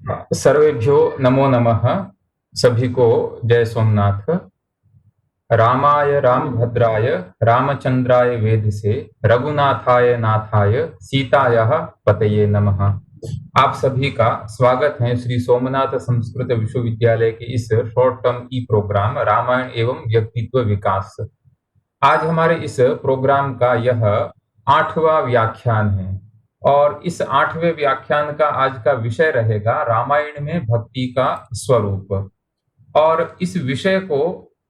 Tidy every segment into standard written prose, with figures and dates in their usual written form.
सर्वेभ्यो नमो नमः। सभी को जय सोमनाथ। रामाय रामभद्राय रामचंद्राय वेधसे रघुनाथाय नाथाय सीतायाः पतये नमः। आप सभी का स्वागत है श्री सोमनाथ संस्कृत विश्वविद्यालय के इस शॉर्ट टर्म ई प्रोग्राम रामायण एवं व्यक्तित्व विकास। आज हमारे इस प्रोग्राम का यह 8वां व्याख्यान है और इस 8वें व्याख्यान का आज का विषय रहेगा रामायण में भक्ति का स्वरूप। और इस विषय को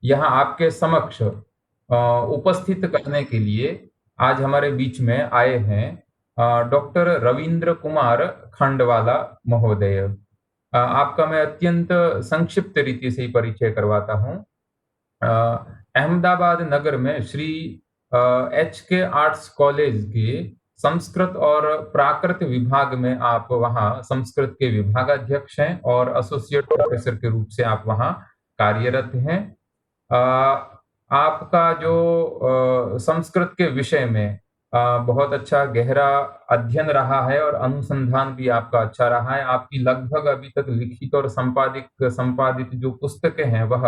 यहाँ आपके समक्ष उपस्थित करने के लिए आज हमारे बीच में आए हैं डॉक्टर रविंद्र कुमार खंडवाला महोदय। आपका मैं अत्यंत संक्षिप्त रीति से ही परिचय करवाता हूँ। अहमदाबाद नगर में श्री HK आर्ट्स कॉलेज के संस्कृत और प्राकृत विभाग में आप वहाँ संस्कृत के विभागाध्यक्ष हैं और एसोसिएट प्रोफेसर के रूप से आप वहाँ कार्यरत हैं। आपका जो संस्कृत के विषय में बहुत अच्छा गहरा अध्ययन रहा है और अनुसंधान भी आपका अच्छा रहा है। आपकी लगभग अभी तक लिखित और संपादित जो पुस्तकें हैं वह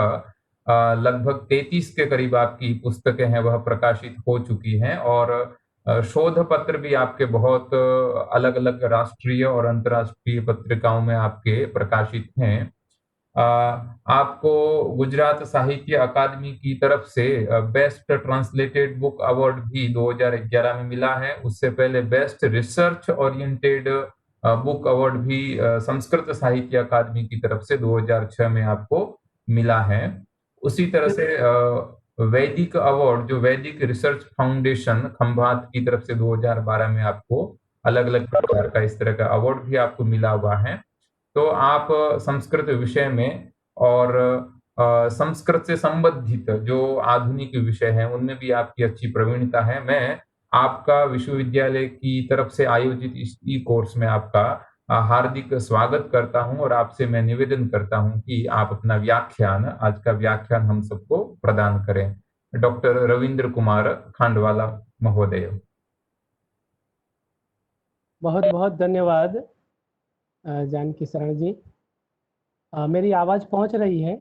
लगभग 33 के करीब आपकी पुस्तकें हैं वह प्रकाशित हो चुकी हैं और शोध पत्र भी आपके बहुत अलग अलग राष्ट्रीय और अंतर्राष्ट्रीय पत्रिकाओं में आपके प्रकाशित हैं। आपको गुजरात साहित्य अकादमी की तरफ से बेस्ट ट्रांसलेटेड बुक अवार्ड भी 2011 में मिला है। उससे पहले best research oriented book award भी संस्कृत साहित्य अकादमी की तरफ से 2006 में आपको मिला है। उसी तरह से वैदिक अवार्ड जो वैदिक रिसर्च फाउंडेशन खंभात की तरफ से 2012 में आपको अलग अलग प्रकार का इस तरह का अवार्ड भी आपको मिला हुआ है। तो आप संस्कृत विषय में और संस्कृत से संबंधित जो आधुनिक विषय हैं उनमें भी आपकी अच्छी प्रवीणता है। मैं आपका विश्वविद्यालय की तरफ से आयोजित इस ई कोर्स में आपका हार्दिक स्वागत करता हूं और आपसे मैं निवेदन करता हूं कि आप अपना व्याख्यान आज का व्याख्यान हम सबको प्रदान करें। डॉक्टर रविंद्र कुमार खांडवाला महोदय। बहुत बहुत धन्यवाद जानकी शरण जी। मेरी आवाज पहुंच रही है?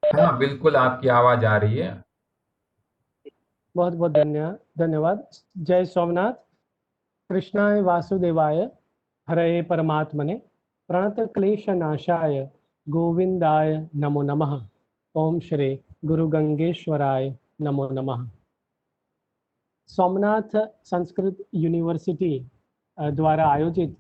हाँ बिल्कुल, आपकी आवाज आ रही है। बहुत बहुत धन्यवाद। जय सोमनाथ। कृष्णाय वासुदेवाय हरे परमात्मने प्रणत क्लेश नाशाय गोविंदाय नमो नमः। ओम श्री गुरु गंगेश्वराय नमो नमः। सोमनाथ संस्कृत यूनिवर्सिटी द्वारा आयोजित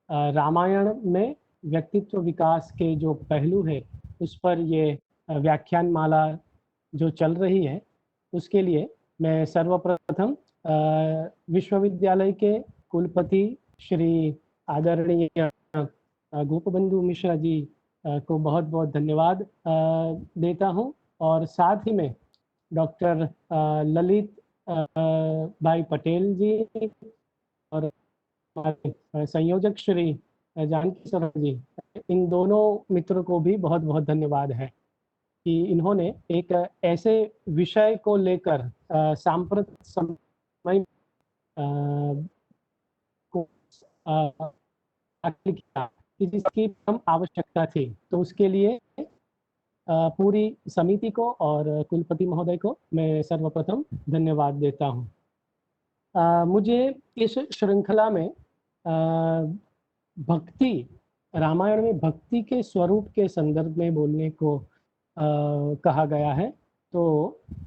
रामायण में व्यक्तित्व विकास के जो पहलू है उस पर ये व्याख्यान माला जो चल रही है उसके लिए मैं सर्वप्रथम विश्वविद्यालय के कुलपति श्री आदरणीय गोपबंधु मिश्रा जी को बहुत बहुत धन्यवाद देता हूं और साथ ही में डॉक्टर ललित भाई पटेल जी और संयोजक श्री जानकी शरण जी, इन दोनों मित्रों को भी बहुत बहुत धन्यवाद है कि इन्होंने एक ऐसे विषय को लेकर सांप्रत समय को किया कि जिसकी हम आवश्यकता थी। तो उसके लिए पूरी समिति को और कुलपति महोदय को मैं सर्वप्रथम धन्यवाद देता हूँ। मुझे इस श्रृंखला में भक्ति, रामायण में भक्ति के स्वरूप के संदर्भ में बोलने को कहा गया है। तो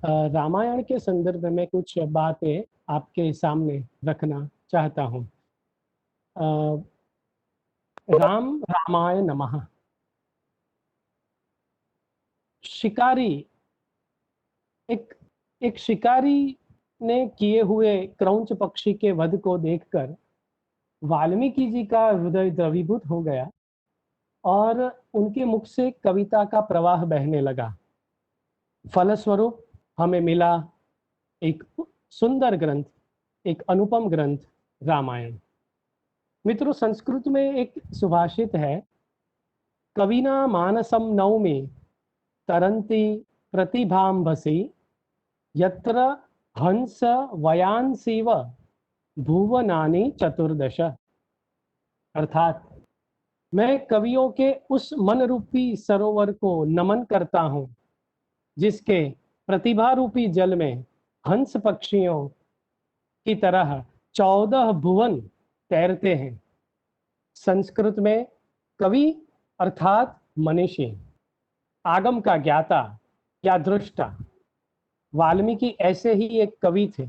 रामायण के संदर्भ में कुछ बातें आपके सामने रखना चाहता हूँ। राम रामाय नमः। शिकारी, एक शिकारी ने किए हुए क्रौंच पक्षी के वध को देखकर वाल्मीकि जी का हृदय द्रवीभूत हो गया और उनके मुख से कविता का प्रवाह बहने लगा। फलस्वरूप हमें मिला एक सुंदर ग्रंथ, एक अनुपम ग्रंथ रामायण। मित्रों, संस्कृत में एक सुभाषित है, कविना मानसम नौमि तरंती प्रतिभांभसी यत्र हंस वयांसीव भुवनानि चतुर्दश। अर्थात मैं कवियों के उस मन रूपी सरोवर को नमन करता हूँ जिसके प्रतिभा रूपी जल में हंस पक्षियों की तरह 14 भुवन तैरते हैं। संस्कृत में कवि अर्थात मनीषी, आगम का ज्ञाता या दृष्टा। वाल्मीकि ऐसे ही एक कवि थे।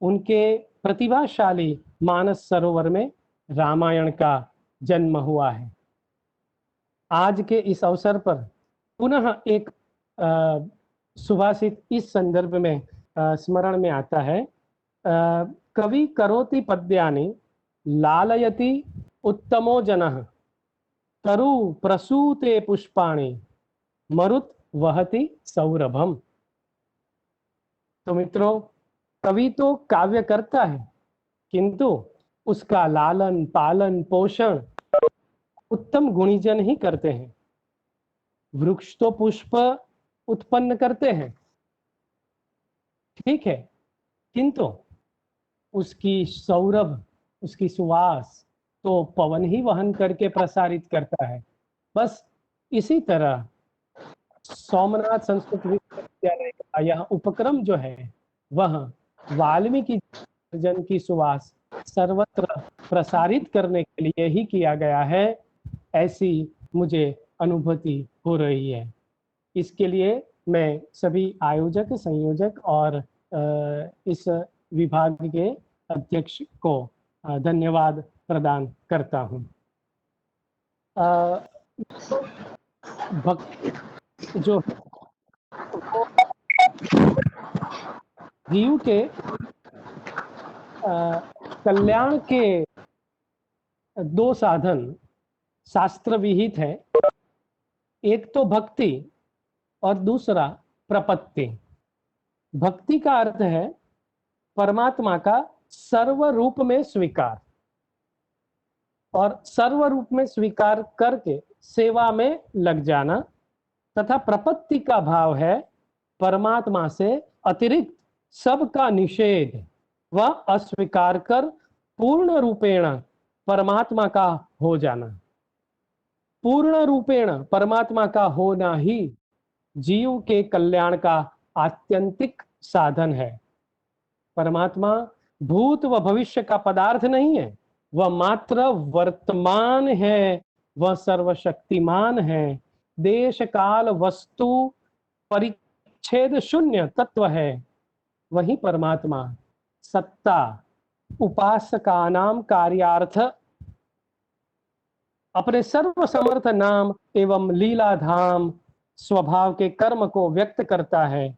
उनके प्रतिभाशाली मानस सरोवर में रामायण का जन्म हुआ है। आज के इस अवसर पर पुनः एक सुभाषित इस संदर्भ में स्मरण में आता है। कवि करोति पद्यानि लालयति उत्तमो जनः तरु प्रसूते पुष्पाणि मरुत वहति सौरभम। तो मित्रों, कवि तो काव्य करता है, किंतु उसका लालन पालन पोषण उत्तम गुणीजन ही करते हैं। वृक्ष तो पुष्प उत्पन्न करते हैं, ठीक है, किंतु उसकी सौरभ, उसकी सुवास तो पवन ही वहन करके प्रसारित करता है। बस इसी तरह सोमनाथ संस्कृत विश्वविद्यालय का यह उपक्रम जो है वह वाल्मीकि जन की सुवास सर्वत्र प्रसारित करने के लिए ही किया गया है, ऐसी मुझे अनुभूति हो रही है। इसके लिए मैं सभी आयोजक, संयोजक और इस विभाग के अध्यक्ष को धन्यवाद प्रदान करता हूँ। भक्त जो जीव के कल्याण के दो साधन शास्त्र विहित है। एक तो भक्ति और दूसरा प्रपत्ति। भक्ति का अर्थ है परमात्मा का सर्व रूप में स्वीकार, और सर्व रूप में स्वीकार करके सेवा में लग जाना। तथा प्रपत्ति का भाव है परमात्मा से अतिरिक्त सबका निषेध व अस्वीकार कर पूर्ण रूपेण परमात्मा का हो जाना। पूर्ण रूपेण परमात्मा का होना ही जीव के कल्याण का आत्यंतिक साधन है। परमात्मा भूत व भविष्य का पदार्थ नहीं है, वह मात्र वर्तमान है, वह सर्वशक्तिमान है, देश काल वस्तु परिच्छेद शून्य तत्व है। वही परमात्मा सत्ता उपासकानाम कार्यार्थ अपने सर्व समर्थ नाम एवं लीला धाम स्वभाव के कर्म को व्यक्त करता है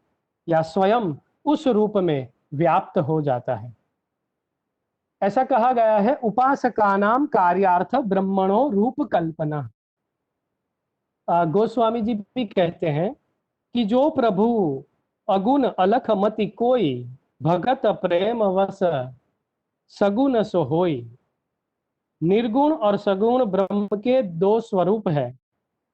या स्वयं उस रूप में व्याप्त हो जाता है। ऐसा कहा गया है, उपासकानाम कार्यार्थ ब्रह्मणो रूप कल्पना। गोस्वामी जी भी कहते हैं कि जो प्रभु अगुण अलख मति कोई, भगत प्रेम वस सगुण सो होई। निर्गुण और सगुण ब्रह्म के दो स्वरूप है।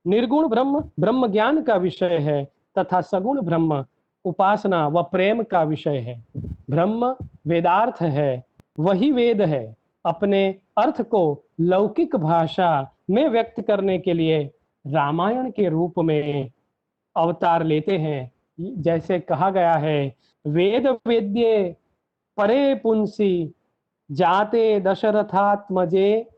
निर्गुण ब्रह्म ब्रह्म ज्ञान का विषय है तथा सगुण ब्रह्म उपासना व प्रेम का विषय है। ब्रह्म वेदार्थ है, वही वेद है। अपने अर्थ को लौकिक भाषा में व्यक्त करने के लिए रामायण के रूप में अवतार लेते हैं। जैसे कहा गया है, वेद वेद्ये परे पुंसी जाते दशरथात्मजे।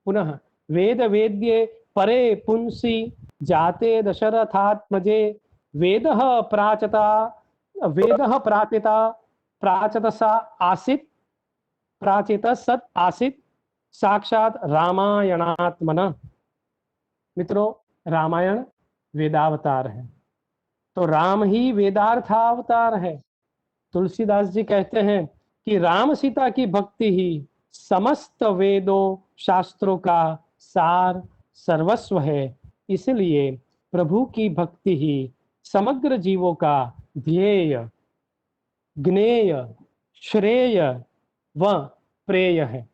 पुनः वेद वेद्ये परे पुंसी जाते दशरथात्मजे। वेदः प्राचता वेदः प्राचिता प्राचतसा आसीत् प्राचित सत आसीत् साक्षात रामायणात्मना। मित्रों, रामायण वेदावतार है, तो राम ही वेदार्थावतार है। तुलसीदास जी कहते हैं कि राम सीता की भक्ति ही समस्त वेदों शास्त्रों का सार सर्वस्व है। इसलिए प्रभु की भक्ति ही समग्र जीवों का ध्येय, ज्ञेय, श्रेय व प्रेय है।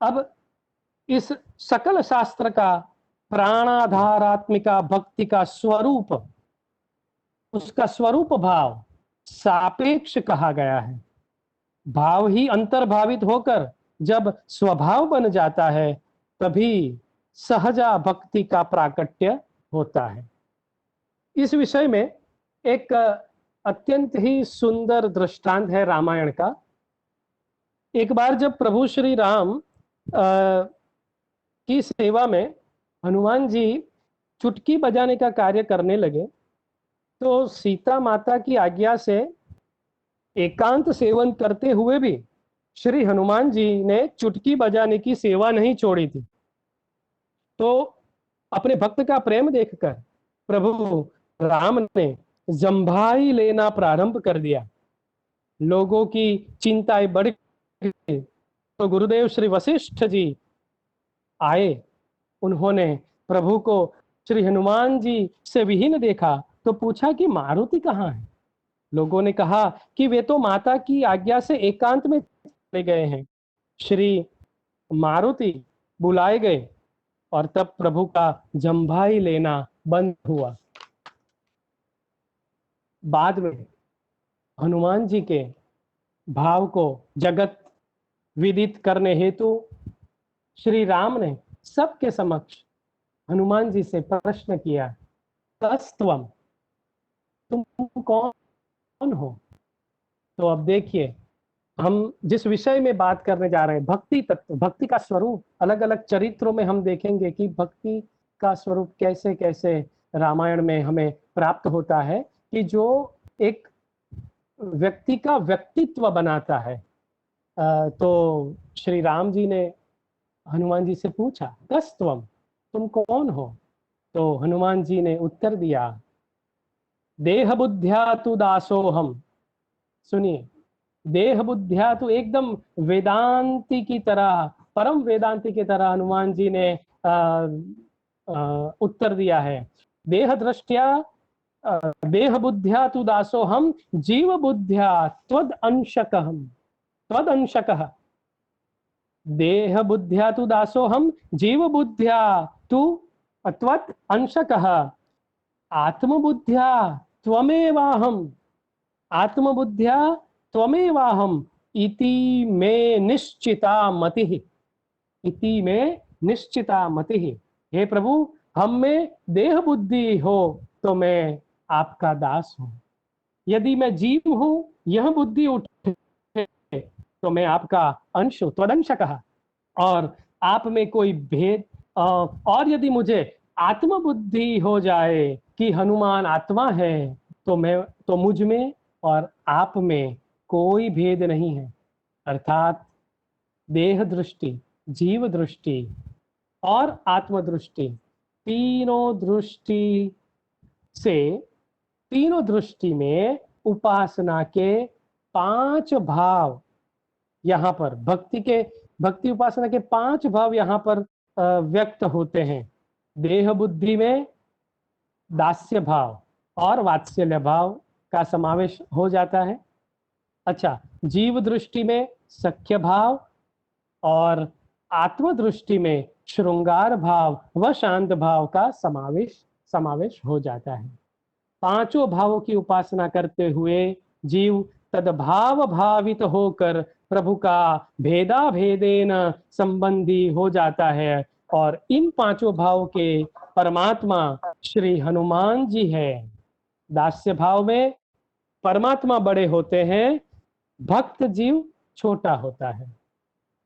अब इस सकल शास्त्र का प्राणाधारात्मिका भक्ति का स्वरूप, उसका स्वरूप भाव सापेक्ष कहा गया है। भाव ही अंतर्भावित होकर जब स्वभाव बन जाता है तभी सहजा भक्ति का प्राकट्य होता है। इस विषय में एक अत्यंत ही सुंदर दृष्टांत है रामायण का। एक बार जब प्रभु श्री राम की सेवा में हनुमान जी चुटकी बजाने का कार्य करने लगे, तो सीता माता की आज्ञा से एकांत सेवन करते हुए भी श्री हनुमान जी ने चुटकी बजाने की सेवा नहीं छोड़ी थी। तो अपने भक्त का प्रेम देखकर प्रभु राम ने जंभाई लेना प्रारंभ कर दिया। लोगों की चिंताएं बढ़ गई, तो गुरुदेव श्री वशिष्ठ जी आए। उन्होंने प्रभु को श्री हनुमान जी से विहीन देखा, तो पूछा कि मारुति कहाँ है। लोगों ने कहा कि वे तो माता की आज्ञा से एकांत में चले गए हैं। श्री मारुति बुलाए गए और तब प्रभु का जंभाई लेना बंद हुआ। बाद में हनुमान जी के भाव को जगत विदित करने हेतु श्री राम ने सबके समक्ष हनुमान जी से प्रश्न किया, कस्तवम, तुम कौन हो। तो अब देखिए, हम जिस विषय में बात करने जा रहे हैं, भक्ति तत्व, भक्ति का स्वरूप, अलग अलग चरित्रों में हम देखेंगे कि भक्ति का स्वरूप कैसे कैसे रामायण में हमें प्राप्त होता है, कि जो एक व्यक्ति का व्यक्तित्व बनाता है। तो श्री राम जी ने हनुमान जी से पूछा, कस्तवम, तुम कौन हो। तो हनुमान जी ने उत्तर दिया, देह बुद्ध्या तु दासोहम। सुनिए, देह बुद्ध्या तो एकदम वेदांती की तरह, परम वेदांती की तरह हनुमान जी ने उत्तर दिया है। देह दृष्टिया देह बुद्ध्या तु दासो हम, जीव बुद्ध्या त्वद अंशकः। त्वद अंशकः, देह बुद्ध्या तु दासो हम, जीव बुद्ध्या तु त्वद अंशकः, आत्मबुद्ध्या त्वमेवाहम्। आत्मबुद्ध्या त्वमेवाहम् इति मे निश्चिता मतिः। इति मे निश्चिता मतिः। हे प्रभु, हम में देह बुद्धि हो तो मैं आपका दास हूं। यदि मैं जीव हूं, यह बुद्धि उठे तो मैं आपका अंश हूं, त्वदंशकः। और आप में कोई भेद, और यदि मुझे आत्मबुद्धि हो जाए कि हनुमान आत्मा है, तो मुझ में और आप में कोई भेद नहीं है। अर्थात देह दृष्टि, जीव दृष्टि और आत्मदृष्टि, तीनों दृष्टि में उपासना के 5 भाव यहाँ पर, भक्ति उपासना के 5 भाव यहाँ पर व्यक्त होते हैं। देह बुद्धि में दास्य भाव और वात्सल्य भाव का समावेश हो जाता है। अच्छा, जीव दृष्टि में सख्य भाव और आत्मदृष्टि में श्रृंगार भाव व शांत भाव का समावेश हो जाता है। 5 भावों की उपासना करते हुए जीव तद्भाव भावित होकर प्रभु का भेदा भेदेन संबंधी हो जाता है। और इन 5 भावों के परमात्मा श्री हनुमान जी है। दास्य भाव में परमात्मा बड़े होते हैं, भक्त जीव छोटा होता है।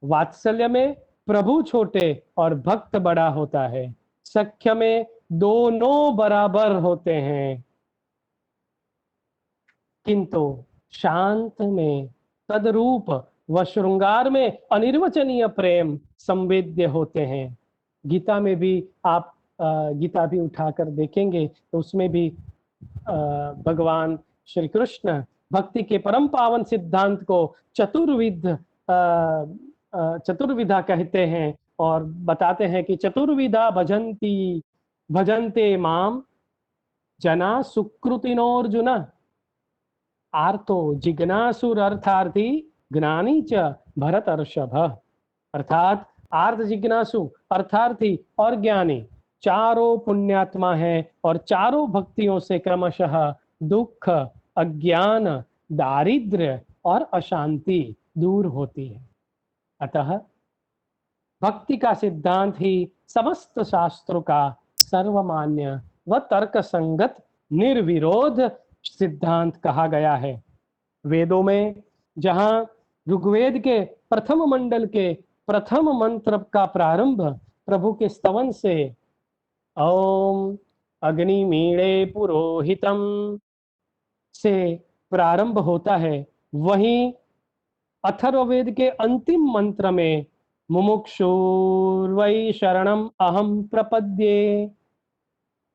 वात्सल्य में प्रभु छोटे और भक्त बड़ा होता है। सख्य में दोनों बराबर होते हैं, किंतु शांत में तदरूप व श्रृंगार में अनिर्वचनीय प्रेम संवेद्य होते हैं। गीता में भी आप गीता भी उठाकर देखेंगे तो उसमें भी भगवान श्री कृष्ण भक्ति के परम पावन सिद्धांत को चतुर्विधा कहते हैं और बताते हैं कि चतुर्विधा भजन्ते माम जना सुकृतिनोर्जुन, आर्तो जिज्ञासुरर्थार्थी ज्ञानी च भरतर्षभ। अर्थात आर्त जिज्ञासु, अर्थार्थी और ज्ञानी चारों पुण्यात्मा है और चारों भक्तियों से क्रमशः दुख, अज्ञान, दारिद्र्य और अशांति दूर होती है। अतः भक्ति का सिद्धांत ही समस्त शास्त्रों का सर्वमान्य व तर्क संगत निर्विरोध सिद्धांत कहा गया है। वेदों में जहां ऋग्वेद के प्रथम मंडल के प्रथम मंत्र का प्रारंभ प्रभु के स्तवन से ओम अग्निमीणे पुरोहितम से प्रारंभ होता है, वहीं अथर्ववेद के अंतिम मंत्र में मुमुक्षुर्वै शरणम अहम प्रपद्ये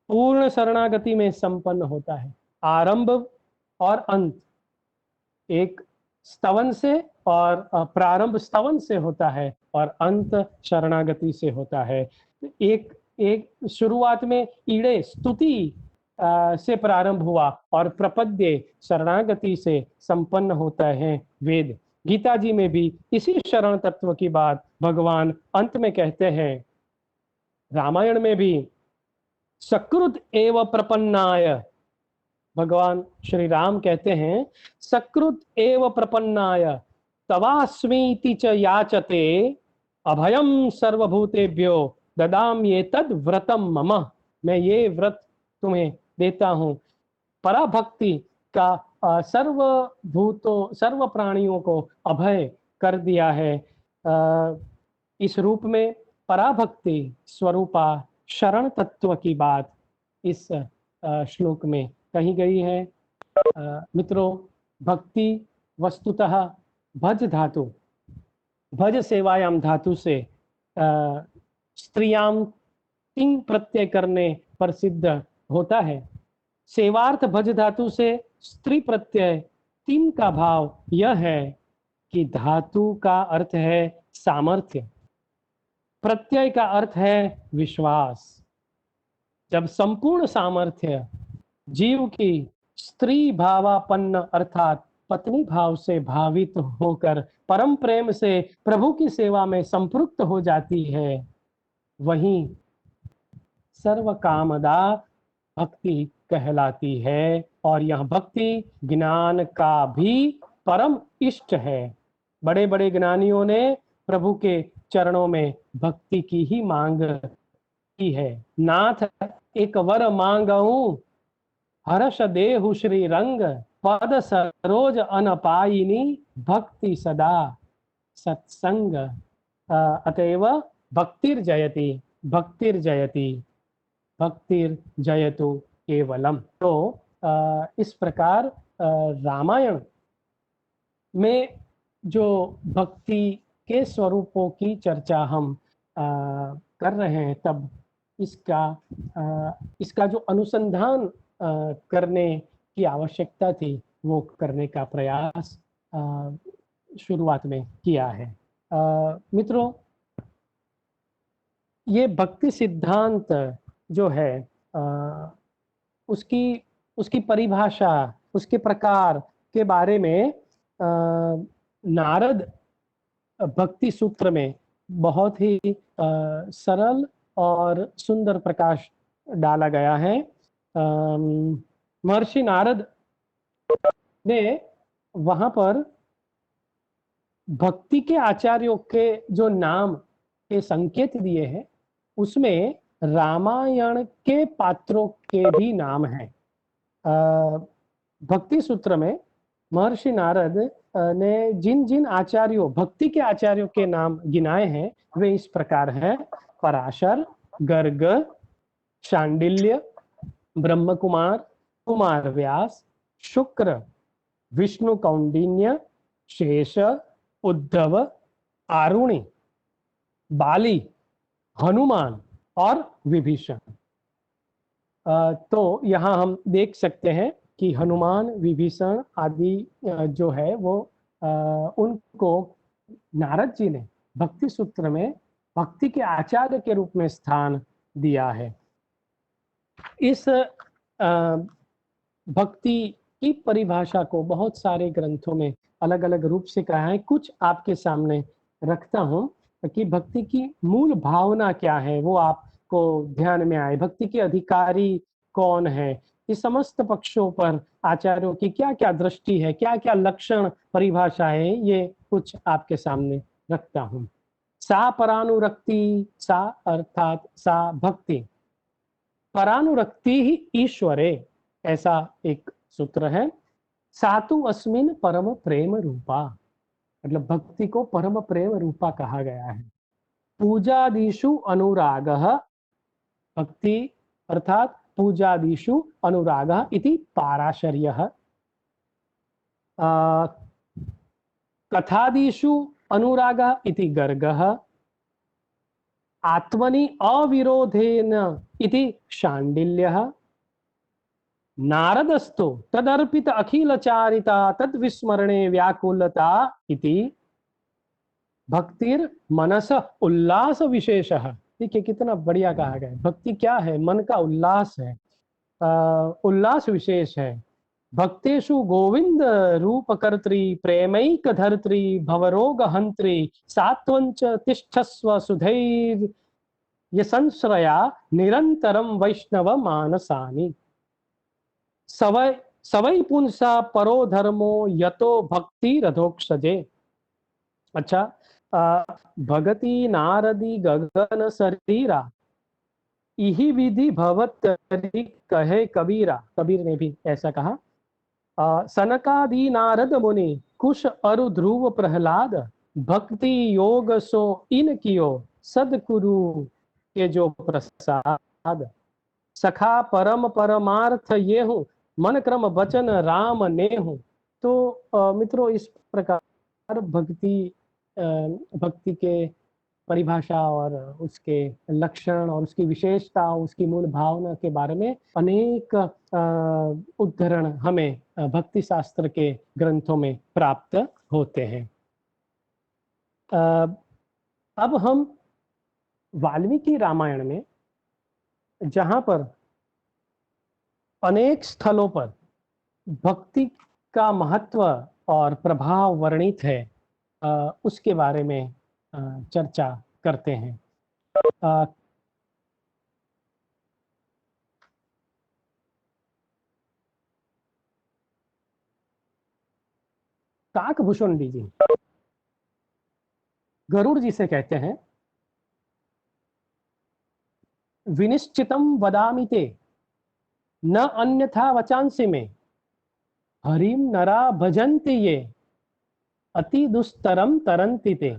पूर्ण शरणागति में संपन्न होता है। आरंभ और अंत एक स्तवन से और प्रारंभ स्तवन से होता है और अंत शरणागति से होता है। एक एक शुरुआत में ईड़े स्तुति से प्रारंभ हुआ और प्रपद्य शरणागति से संपन्न होता है वेद। गीता जी में भी इसी शरण तत्व की बात भगवान अंत में कहते हैं। रामायण में भी सकृत एव प्रपन्नाय, भगवान श्री राम कहते हैं सकृत एव प्रपन्नाय तवास्मीति च याचते अभयम सर्वभूतेभ्यो ददाम्ये तद व्रतम मम। मैं ये व्रत तुम्हें देता हूँ। पराभक्ति का सर्वभूतों सर्व प्राणियों को अभय कर दिया है। इस रूप में पराभक्ति स्वरूपा शरण तत्व की बात इस श्लोक में कही गई है। मित्रों, भक्ति वस्तुतः भज धातु, भज सेवायाम धातु से स्त्रियाम तिंग प्रत्यय करने पर सिद्ध होता है। सेवार्थ भज धातु से स्त्री प्रत्यय तिन का भाव यह है कि धातु का अर्थ है सामर्थ्य, प्रत्यय का अर्थ है विश्वास। जब संपूर्ण सामर्थ्य जीव की स्त्री भावापन्न अर्थात पत्नी भाव से भावित होकर परम प्रेम से प्रभु की सेवा में संपृक्त हो जाती है, वहीं सर्व कामदा भक्ति कहलाती है। और यह भक्ति ज्ञान का भी परम इष्ट है। बड़े बड़े ज्ञानियों ने प्रभु के चरणों में भक्ति की ही मांग की है। नाथ एक वर मांगऊं हर्ष देहु श्री रंग पद सरोज अनपायिनी भक्ति सदा सत्संग अतएव भक्तिर्जयति भक्तिर्जयति भक्तिर्जयतु केवलम। तो इस प्रकार रामायण में जो भक्ति के स्वरूपों की चर्चा हम कर रहे हैं, तब इसका जो अनुसंधान करने की आवश्यकता थी वो करने का प्रयास शुरुआत में किया है। मित्रों, ये भक्ति सिद्धांत जो है उसकी परिभाषा, उसके प्रकार के बारे में नारद भक्ति सूत्र में बहुत ही सरल और सुंदर प्रकाश डाला गया है। महर्षि नारद ने वहां पर भक्ति के आचार्यों के जो नाम के संकेत दिए हैं, उसमें रामायण के पात्रों के भी नाम हैं। भक्ति सूत्र में महर्षि नारद ने जिन जिन आचार्यों, भक्ति के आचार्यों के नाम गिनाए हैं वे इस प्रकार हैं: पराशर, गर्ग, शांडिल्य, ब्रह्म कुमार, कुमार व्यास, शुक्र, विष्णु कौंडिन्य, शेष, उद्धव, आरुणि, बाली, हनुमान और विभीषण। तो यहाँ हम देख सकते हैं कि हनुमान, विभीषण आदि जो है वो उनको नारद जी ने भक्ति सूत्र में भक्ति के आचार्य के रूप में स्थान दिया है। इस भक्ति की परिभाषा को बहुत सारे ग्रंथों में अलग अलग रूप से कहा है। कुछ आपके सामने रखता हूं कि भक्ति की मूल भावना क्या है, वो आपको ध्यान में आए। भक्ति के अधिकारी कौन है, इस समस्त पक्षों पर आचार्यों की क्या क्या दृष्टि है, क्या क्या लक्षण परिभाषा है, ये कुछ आपके सामने रखता हूं। सा परानुरक्ति, सा अर्थात सा भक्ति, परानुरक्ति ही ईश्वरे, ऐसा एक सूत्र है। सातु अस्मिन परम प्रेम रूपा, मतलब भक्ति को परम प्रेम रूपा कहा गया है। पूजादिषु अनुरागः, भक्ति अर्थात पूजादिषु अनुरागः इति पाराशर्यः। कथादिषु अनुरागः इति गर्गः। आत्मनि अविरोधेन इति शाण्डिल्यः। नारदस्तु तदर्पित अखिलचारिता तद्विस्मरणे व्याकुलता इति भक्तिर मनस उल्लास विशेषः। देखिए कितना बढ़िया कहा गया। भक्ति क्या है? मन का उल्लास है, उल्लास विशेष है। भक्तेषु गोविंद रूप कर्त्री प्रेमैक धर्त्री भवरोग हंत्री सात्वंच तिष्ठस्व सुधैर ये संश्रया निरंतरम वैष्णव मानसानि। सवै सवै पुंसा परो धर्मो यतो भक्ति रथोक्षजे। अच्छा, भगति नारदी गगन शरीरा इही विधि भवत कहे कबीरा। कबीर ने भी ऐसा कहा। सनकादि नारद मुनि कुश अरु ध्रुव प्रहलाद भक्ति योग सो इन कियो सदकुरु के जो प्रसाद। सखा परम परमार्थ ये हूँ मन क्रम वचन राम ने हूँ। तो मित्रों, इस प्रकार भक्ति के परिभाषा और उसके लक्षण और उसकी विशेषता, उसकी मूल भावना के बारे में अनेक उद्धरण हमें भक्ति शास्त्र के ग्रंथों में प्राप्त होते हैं। अब हम वाल्मीकि रामायण में, जहां पर अनेक स्थलों पर भक्ति का महत्व और प्रभाव वर्णित है, उसके बारे में चर्चा करते हैं। काकभूषुंडी जी गरुड़ जी से कहते हैं, विनिश्चितम वदामि ते न अन्यथा वचांसि में हरिम नरा भजन्ति ये अति दुस्तरम तरंति ते।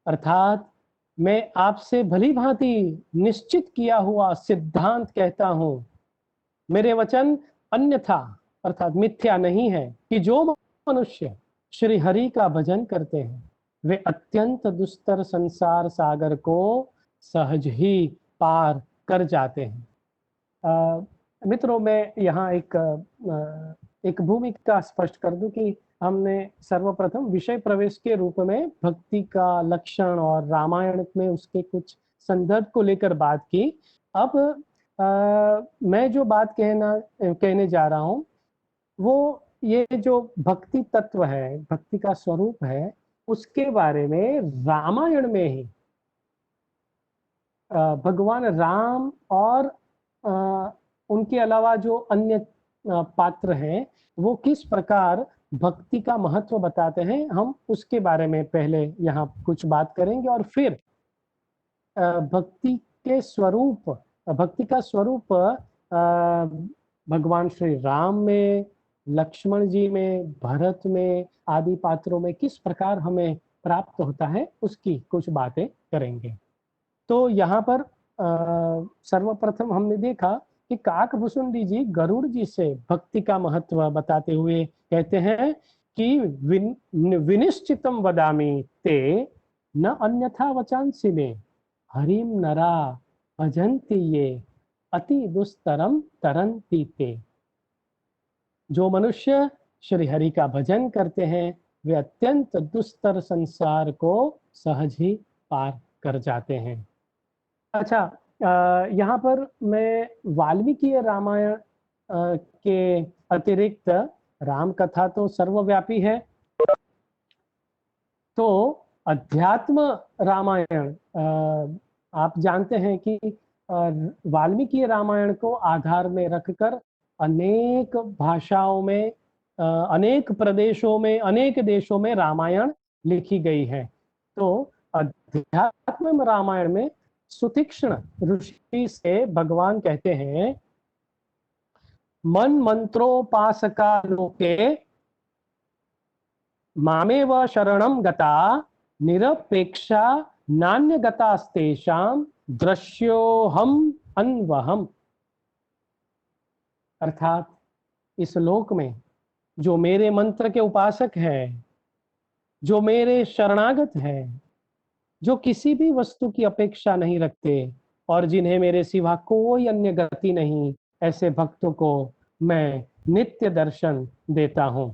अर्थात मैं आपसे भली भांति निश्चित किया हुआ सिद्धांत कहता हूं, मेरे वचन अन्यथा अर्थात मिथ्या नहीं है, कि जो मनुष्य श्री हरि का भजन करते हैं वे अत्यंत दुस्तर संसार सागर को सहज ही पार कर जाते हैं। मित्रों, मैं यहाँ एक भूमिका स्पष्ट कर दूं कि हमने सर्वप्रथम विषय प्रवेश के रूप में भक्ति का लक्षण और रामायण में उसके कुछ संदर्भ को लेकर बात की। अब मैं जो बात कहने जा रहा हूँ वो ये जो भक्ति तत्व है, भक्ति का स्वरूप है, उसके बारे में रामायण में ही भगवान राम और उनके अलावा जो अन्य पात्र हैं वो किस प्रकार भक्ति का महत्व बताते हैं, हम उसके बारे में पहले यहाँ कुछ बात करेंगे और फिर भक्ति का स्वरूप भगवान श्री राम में, लक्ष्मण जी में, भरत में आदि पात्रों में किस प्रकार हमें प्राप्त होता है उसकी कुछ बातें करेंगे। तो यहाँ पर सर्वप्रथम हमने देखा कि काकभूषुंडी जी गरुड़ जी से भक्ति का महत्व बताते हुए कहते हैं कि विनिश्चितम वदामि ते न अन्यथा वचांसि में हरिम नरा भजन्ति ये अति दुस्तरम तरन्ति ते। जो मनुष्य श्री हरि का भजन करते हैं वे अत्यंत दुस्तर संसार को सहज ही पार कर जाते हैं। अच्छा, यहाँ पर मैं वाल्मीकि रामायण के अतिरिक्त राम कथा तो सर्वव्यापी है, तो अध्यात्म रामायण आप जानते हैं कि वाल्मीकि रामायण को आधार में रखकर अनेक भाषाओं में, अनेक प्रदेशों में, अनेक देशों में रामायण लिखी गई है। तो अध्यात्म रामायण में सुतीक्ष्ण ऋषि से भगवान कहते हैं, मन मंत्रोपासका लोके मामेव शरणं गता निरपेक्षा नान्य गतास्तेषां दृश्योहम अन्वहम। अर्थात इस लोक में जो मेरे मंत्र के उपासक हैं, जो मेरे शरणागत हैं, जो किसी भी वस्तु की अपेक्षा नहीं रखते और जिन्हें मेरे सिवा कोई अन्य गति नहीं, ऐसे भक्तों को मैं नित्य दर्शन देता हूं।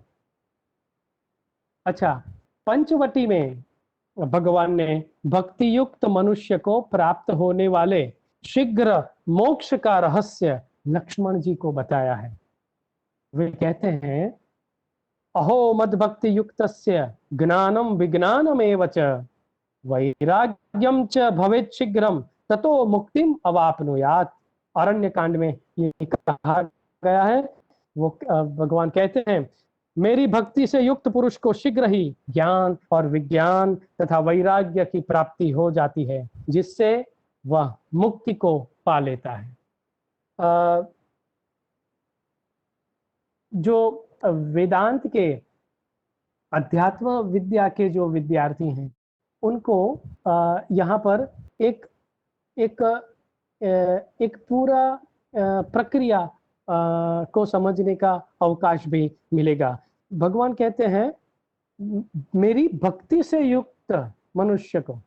अच्छा, पंचवटी में भगवान ने भक्ति युक्त मनुष्य को प्राप्त होने वाले शीघ्र मोक्ष का रहस्य लक्ष्मण जी को बताया है। वे कहते हैं, अहो मद भक्ति युक्तस्य ज्ञानम विज्ञानमेव च वैराग्यम च भवेत् शीघ्रम ततो मुक्तिम अवाप्नुयात्। अरण्य कांड में ये कहा गया है। वो भगवान कहते हैं, मेरी भक्ति से युक्त पुरुष को शीघ्र ही ज्ञान और विज्ञान तथा वैराग्य की प्राप्ति हो जाती है, जिससे वह मुक्ति को पा लेता है। जो वेदांत के अध्यात्म विद्या के जो विद्यार्थी हैं, उनको यहाँ पर एक एक एक पूरा प्रक्रिया को समझने का अवकाश भी मिलेगा। भगवान कहते हैं, मेरी भक्ति से युक्त मनुष्य को,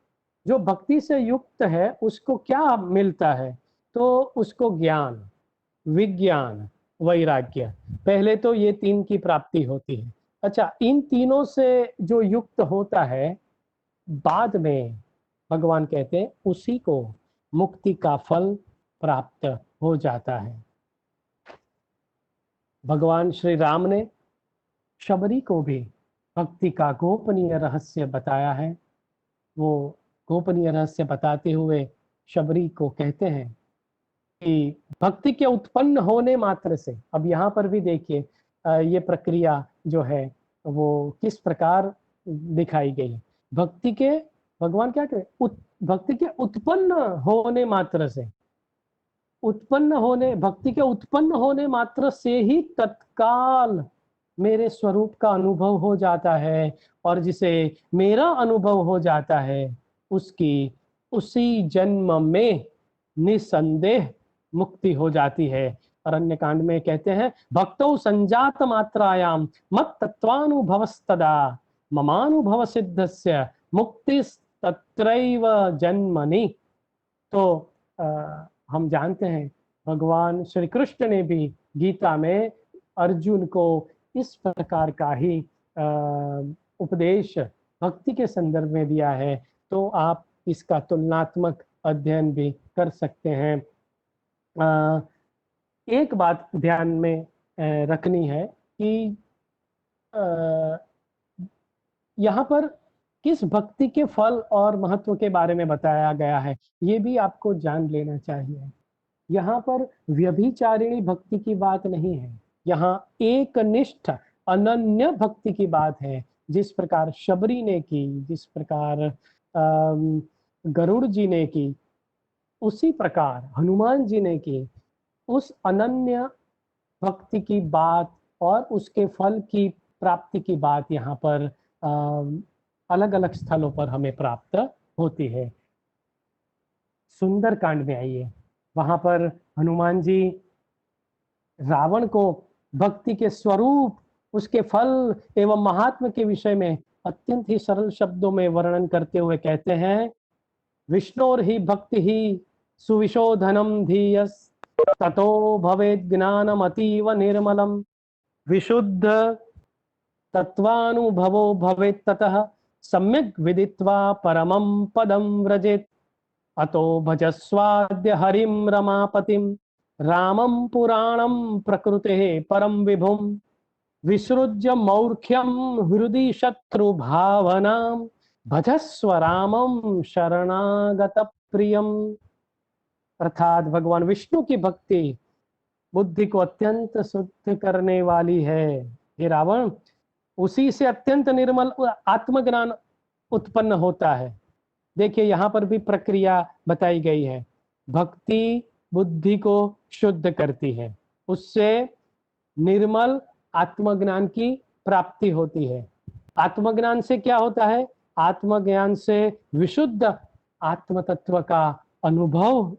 जो भक्ति से युक्त है उसको क्या मिलता है? तो उसको ज्ञान, विज्ञान, वैराग्य, पहले तो ये तीन की प्राप्ति होती है। अच्छा, इन तीनों से जो युक्त होता है, बाद में भगवान कहते हैं उसी को मुक्ति का फल प्राप्त हो जाता है। भगवान श्री राम ने शबरी को भी भक्ति का गोपनीय रहस्य बताया है। वो गोपनीय रहस्य बताते हुए शबरी को कहते हैं कि भक्ति के उत्पन्न होने मात्र से, अब यहाँ पर भी देखिए ये प्रक्रिया जो है वो किस प्रकार दिखाई गई। भक्ति के, भगवान क्या कहते, भक्ति के उत्पन्न होने मात्र से, उत्पन्न होने, भक्ति के उत्पन्न होने मात्र से ही तत्काल मेरे स्वरूप का अनुभव हो जाता है, और जिसे मेरा अनुभव हो जाता है उसकी उसी जन्म में निसंदेह मुक्ति हो जाती है। अरण्य कांड में कहते हैं, भक्तौ संजात मात्रायाम मत तत्वानुभवस्तदा ममानुभव सिद्धस्य मुक्ति तत्रैव जन्मनि। तो हम जानते हैं भगवान श्री कृष्ण ने भी गीता में अर्जुन को इस प्रकार का ही उपदेश भक्ति के संदर्भ में दिया है। तो आप इसका तुलनात्मक अध्ययन भी कर सकते हैं। एक बात ध्यान में रखनी है कि यहाँ पर किस भक्ति के फल और महत्व के बारे में बताया गया है, ये भी आपको जान लेना चाहिए। यहाँ पर व्यभिचारिणी भक्ति की बात नहीं है, यहाँ एक निष्ठ अनन्य भक्ति की बात है। जिस प्रकार शबरी ने की, जिस प्रकार गरुड़ जी ने की, उसी प्रकार हनुमान जी ने की, उस अनन्य भक्ति की बात और उसके फल की प्राप्ति की बात यहाँ पर अलग अलग स्थलों पर हमें प्राप्त होती है। सुंदर कांड में आइए, वहां पर हनुमान जी रावण को भक्ति के स्वरूप, उसके फल एवं महात्म के विषय में अत्यंत ही सरल शब्दों में वर्णन करते हुए कहते हैं, विष्णोर ही भक्ति ही सुविशोधनम धीयस ततो भवेद ज्ञानम अतीव निर्मलम विशुद्ध तत्वानुभवो भवेत् ततः सम्यक विदित्वा परमं पदं व्रजेत् अतो भजस्वाद्य हरिं रमापतिं रामं पुराणं प्रकृतेः परं विभुं विसृज्य मौर्ख्यं हृदि शत्रु भावनां भजस्व रामं शरणागत प्रियम। अर्थात भगवान विष्णु की भक्ति बुद्धि को अत्यंत शुद्ध करने वाली है। हे रावण, उसी से अत्यंत निर्मल आत्मज्ञान उत्पन्न होता है। देखिए यहाँ पर भी प्रक्रिया बताई गई है। भक्ति बुद्धि को शुद्ध करती है, उससे निर्मल आत्मज्ञान की प्राप्ति होती है। आत्मज्ञान से क्या होता है? आत्मज्ञान से विशुद्ध आत्म तत्व का अनुभव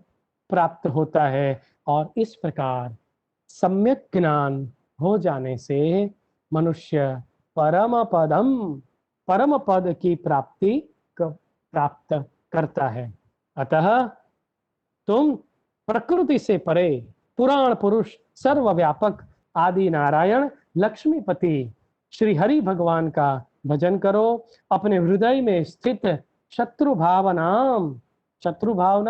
प्राप्त होता है और इस प्रकार सम्यक ज्ञान हो जाने से मनुष्य परम पद की प्राप्ति प्राप्त करता है। अतः तुम प्रकृति से परे पुराण पुरुष सर्वव्यापक आदि नारायण लक्ष्मीपति श्री हरि भगवान का भजन करो। अपने हृदय में स्थित शत्रु भावना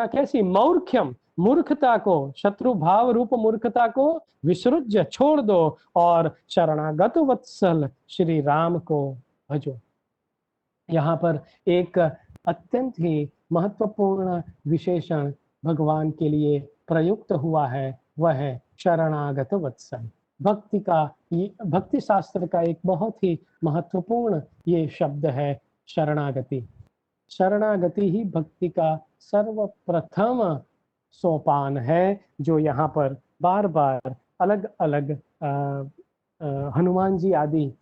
कैसी? मौर्ख्यम, मूर्खता को, शत्रु भाव रूप मूर्खता को विसृज्य छोड़ दो और शरणागत वत्सल श्री राम को भजो। यहाँ पर एक अत्यंत ही महत्वपूर्ण विशेषण भगवान के लिए प्रयुक्त हुआ है, वह है शरणागत वत्सल। भक्ति शास्त्र का एक बहुत ही महत्वपूर्ण ये शब्द है शरणागति। शरणागति ही भक्ति का सर्वप्रथम सोपान है, जो यहाँ पर बार बार अलग अलग हनुमान जी आदि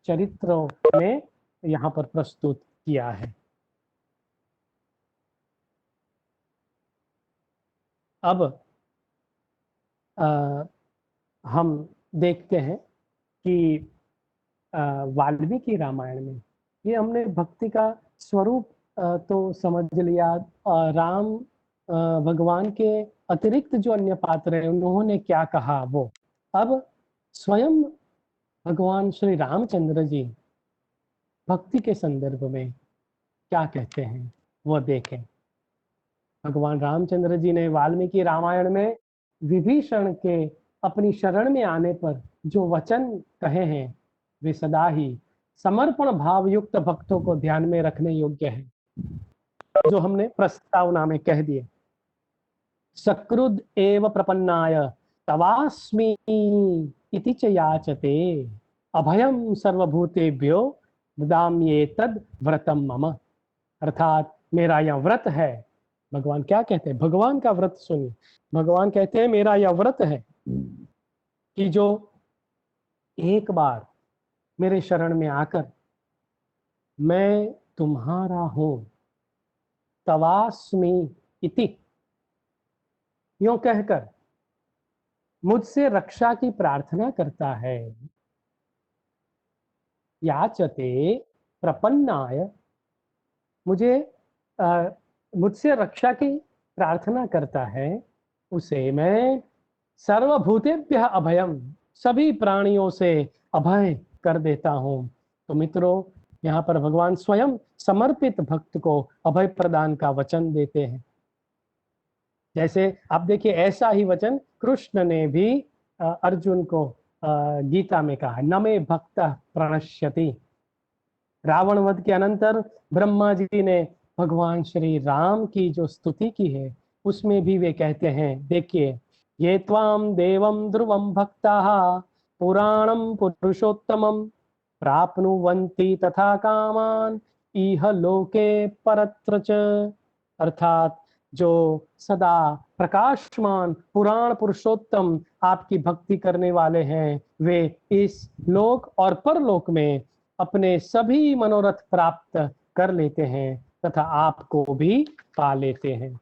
चरित्रों में यहाँ पर प्रस्तुत किया है। अब हम देखते हैं कि वाल्मीकि रामायण में ये हमने भक्ति का स्वरूप तो समझ लिया। राम भगवान के अतिरिक्त जो अन्य पात्र हैं उन्होंने क्या कहा वो। अब स्वयं भगवान श्री रामचंद्र जी भक्ति के संदर्भ में क्या कहते हैं वो देखें। भगवान रामचंद्र जी ने वाल्मीकि रामायण में विभीषण के अपनी शरण में आने पर जो वचन कहे हैं वे सदा ही समर्पण भाव युक्त भक्तों को ध्यान में रखने योग्य है, जो हमने प्रस्तावना में कह दिए। सकृद एव प्रपन्नाय तवास्मि इति च याचते अभयम सर्वभूतेभ्यो ददाम्ये तद व्रतम मम। अर्थात मेरा यह व्रत है। भगवान क्या कहते हैं? भगवान का व्रत सुनिए। भगवान कहते हैं मेरा यह व्रत है कि जो एक बार मेरे शरण में आकर मैं तुम्हारा हूं, तवास्मि इति, यूं कहकर मुझसे रक्षा की प्रार्थना करता है। याचते प्रपन्नाय, मुझसे रक्षा की प्रार्थना करता है, उसे मैं सर्वभूतेभ्य अभयम, सभी प्राणियों से अभय कर देता हूं। तो मित्रों, यहाँ पर भगवान स्वयं समर्पित भक्त को अभय प्रदान का वचन देते हैं। जैसे आप देखिए, ऐसा ही वचन कृष्ण ने भी अर्जुन को गीता में कहा, न मे भक्त प्रणश्यति। रावण वध के अनंतर ब्रह्मा जी ने भगवान श्री राम की जो स्तुति की है उसमें भी वे कहते हैं, देखिए, ये त्वाम देवम ध्रुवम भक्ताः पुराणम पुरुषोत्तमम प्राप्नुवन्ति तथा कामान इह लोके परत्र च। अर्थात जो सदा प्रकाशमान पुराण पुरुषोत्तम आपकी भक्ति करने वाले हैं, वे इस लोक और परलोक में अपने सभी मनोरथ प्राप्त कर लेते हैं तथा आपको भी पा लेते हैं।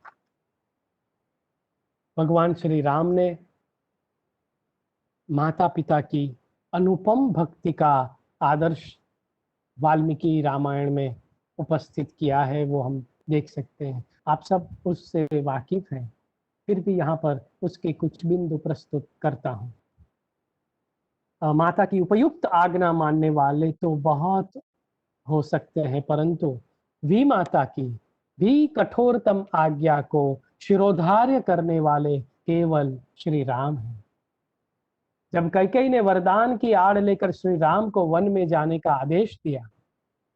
भगवान श्री राम ने माता पिता की अनुपम भक्ति का आदर्श वाल्मीकि रामायण में उपस्थित किया है, वो हम देख सकते हैं। आप सब उससे वाकिफ हैं, फिर भी यहाँ पर उसके कुछ बिंदु प्रस्तुत करता हूँ। माता की उपयुक्त आज्ञा मानने वाले तो बहुत हो सकते हैं, परंतु विमाता की भी कठोरतम आज्ञा को शिरोधार्य करने वाले केवल श्री राम हैं। जब कैकेयी ने वरदान की आड़ लेकर श्री राम को वन में जाने का आदेश दिया,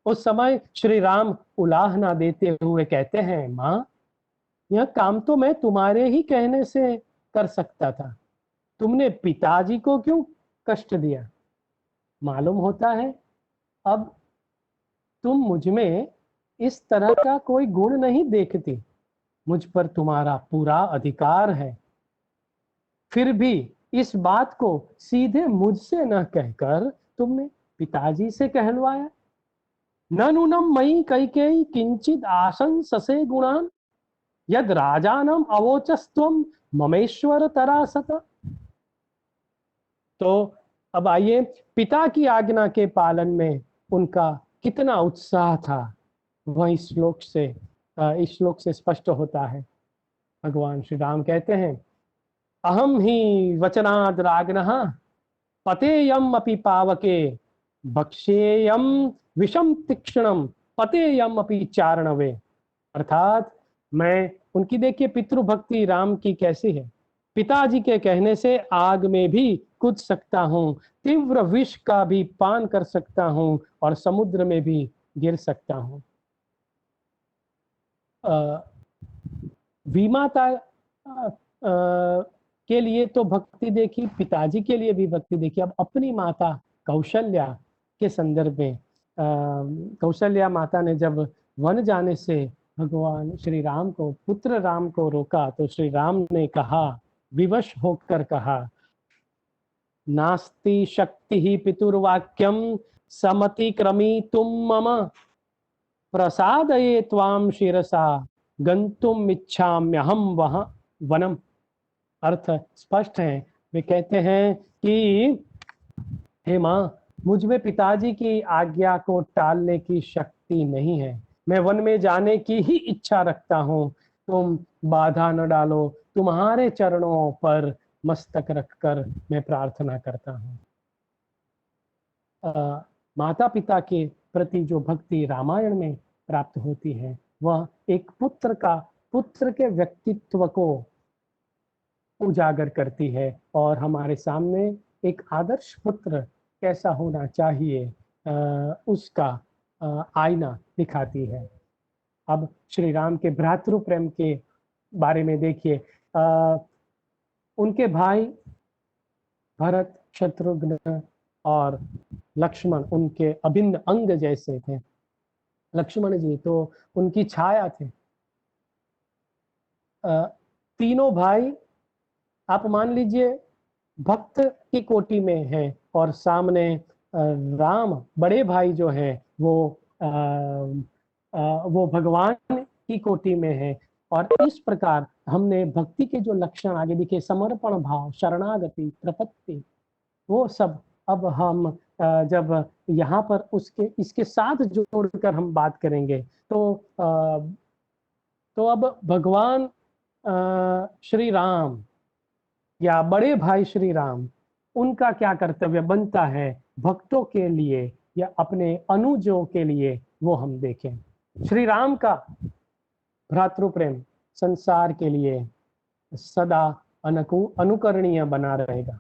उस समय श्री राम उलाहना देते हुए कहते हैं, माँ, यह काम तो मैं तुम्हारे ही कहने से कर सकता था, तुमने पिताजी को क्यों कष्ट दिया? मालूम होता है अब तुम मुझ में इस तरह का कोई गुण नहीं देखती। मुझ पर तुम्हारा पूरा अधिकार है। फिर भी इस बात को सीधे मुझसे न कहकर तुमने पिताजी से कहलवाया। न नूनम मयि कैकेयी किंचित आशंससे गुणान यद राजानम अवोचस्त्वम ममेश्वर तरासत। तो अब आइए, पिता की आज्ञा के पालन में उनका कितना उत्साह था, वह इस श्लोक से स्पष्ट होता है। भगवान श्री राम कहते हैं, अहम ही वचनाद राग्नः पतेयम अपि पावके भक्षेयम विषम तीक्ष्णम पतेयम अपि चारणवे। अर्थात मैं उनकी, देखिए पितृभक्ति राम की कैसी है। पिताजी के कहने से आग में भी कूद सकता हूँ, तीव्र विष का भी पान कर सकता हूँ और समुद्र में भी गिर सकता हूँ। विमाता के लिए तो भक्ति देखी, पिताजी के लिए भी भक्ति देखी। अब अपनी माता कौशल्या के संदर्भ में, कौशल्या माता ने जब वन जाने से भगवान श्री राम को, पुत्र राम को रोका, तो श्री राम ने कहा, विवश होकर कहा, नास्ति शक्ति ही पितुर्वाक्यम समतिक्रमीतुम मम प्रसादये त्वाम शिरसा गंतुम इच्छाम्यहम वह वनम। अर्थ स्पष्ट है। वे कहते हैं कि हे माँ, मुझ में पिताजी की आज्ञा को टालने की शक्ति नहीं है। मैं वन में जाने की ही इच्छा रखता हूँ। तुम बाधा न डालो। तुम्हारे चरणों पर मस्तक रखकर मैं प्रार्थना करता हूँ। माता पिता के प्रति जो भक्ति रामायण में प्राप्त होती है, वह एक पुत्र के व्यक्तित्व को उजागर करती है और हमारे सामने एक आदर्श पुत्र कैसा होना चाहिए उसका आईना दिखाती है। अब श्री राम के भ्रातृ प्रेम के बारे में देखिए। उनके भाई भरत, शत्रुघ्न और लक्ष्मण उनके अभिन्न अंग जैसे थे। लक्ष्मण जी तो उनकी छाया थे। तीनों भाई आप मान लीजिए भक्त की कोटि में है और सामने राम बड़े भाई जो हैं वो भगवान की कोटि में है। और इस प्रकार हमने भक्ति के जो लक्षण आगे दिखे, समर्पण भाव, शरणागति, प्रपत्ति, वो सब अब हम जब यहाँ पर इसके साथ जोड़कर हम बात करेंगे तो अब भगवान श्री राम या बड़े भाई श्री राम, उनका क्या कर्तव्य बनता है भक्तों के लिए या अपने अनुजों के लिए, वो हम देखें। श्री राम का भ्रातृ प्रेम संसार के लिए सदा अनुकरणीय बना रहेगा।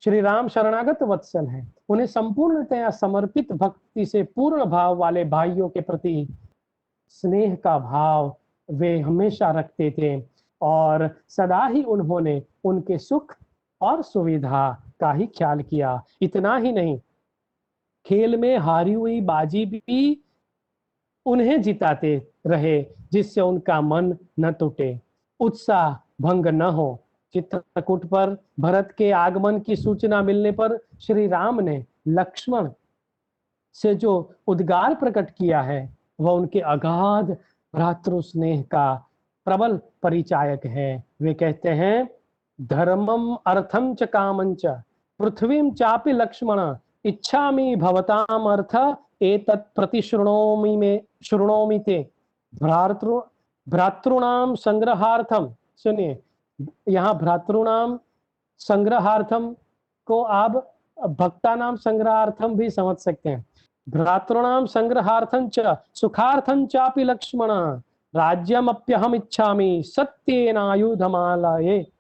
श्री राम शरणागत वत्सल हैं। उन्हें संपूर्णतया समर्पित भक्ति से पूर्ण भाव वाले भाइयों के प्रति स्नेह का भाव वे हमेशा रखते थे और सदा ही उन्होंने उनके सुख और सुविधा का ही ख्याल किया। इतना ही नहीं, खेल में हारी हुई बाजी भी उन्हें जिताते रहे जिससे उनका मन न टूटे, उत्साह भंग न हो। चित्रकूट पर भरत के आगमन की सूचना मिलने पर श्री राम ने लक्ष्मण से जो उद्गार प्रकट किया है, वह उनके अगाध भ्रातृ स्नेह का प्रबल परिचायक है। वे कहते हैं, धर्मम अर्थम च कामं च पृथ्वीं चापि लक्ष्मण इच्छामि भवताम अर्थ एतत् शृणोमि ते भ्रातॄणाम संग्रहार्थम। सुनिए, यहाँ भ्रातॄणाम संग्रहार्थम को आप भक्तानाम संग्रहार्थम भी समझ सकते हैं। भ्रातॄणाम संग्रहार्थं च सुखार्थं चापि लक्ष्मण राज्यमप्यहम इच्छामि सत्येन आयुधमालये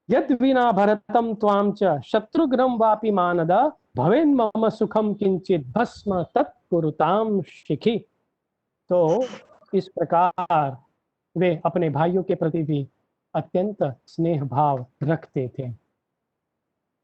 यद विना भरतम त्वाम च शत्रुघ्नं वापि मानद भवेन् मम सुखम किंचित भस्म तत्कुरुताम शिखी। तो इस प्रकार वे अपने भाइयों के प्रति भी अत्यंत स्नेह भाव रखते थे।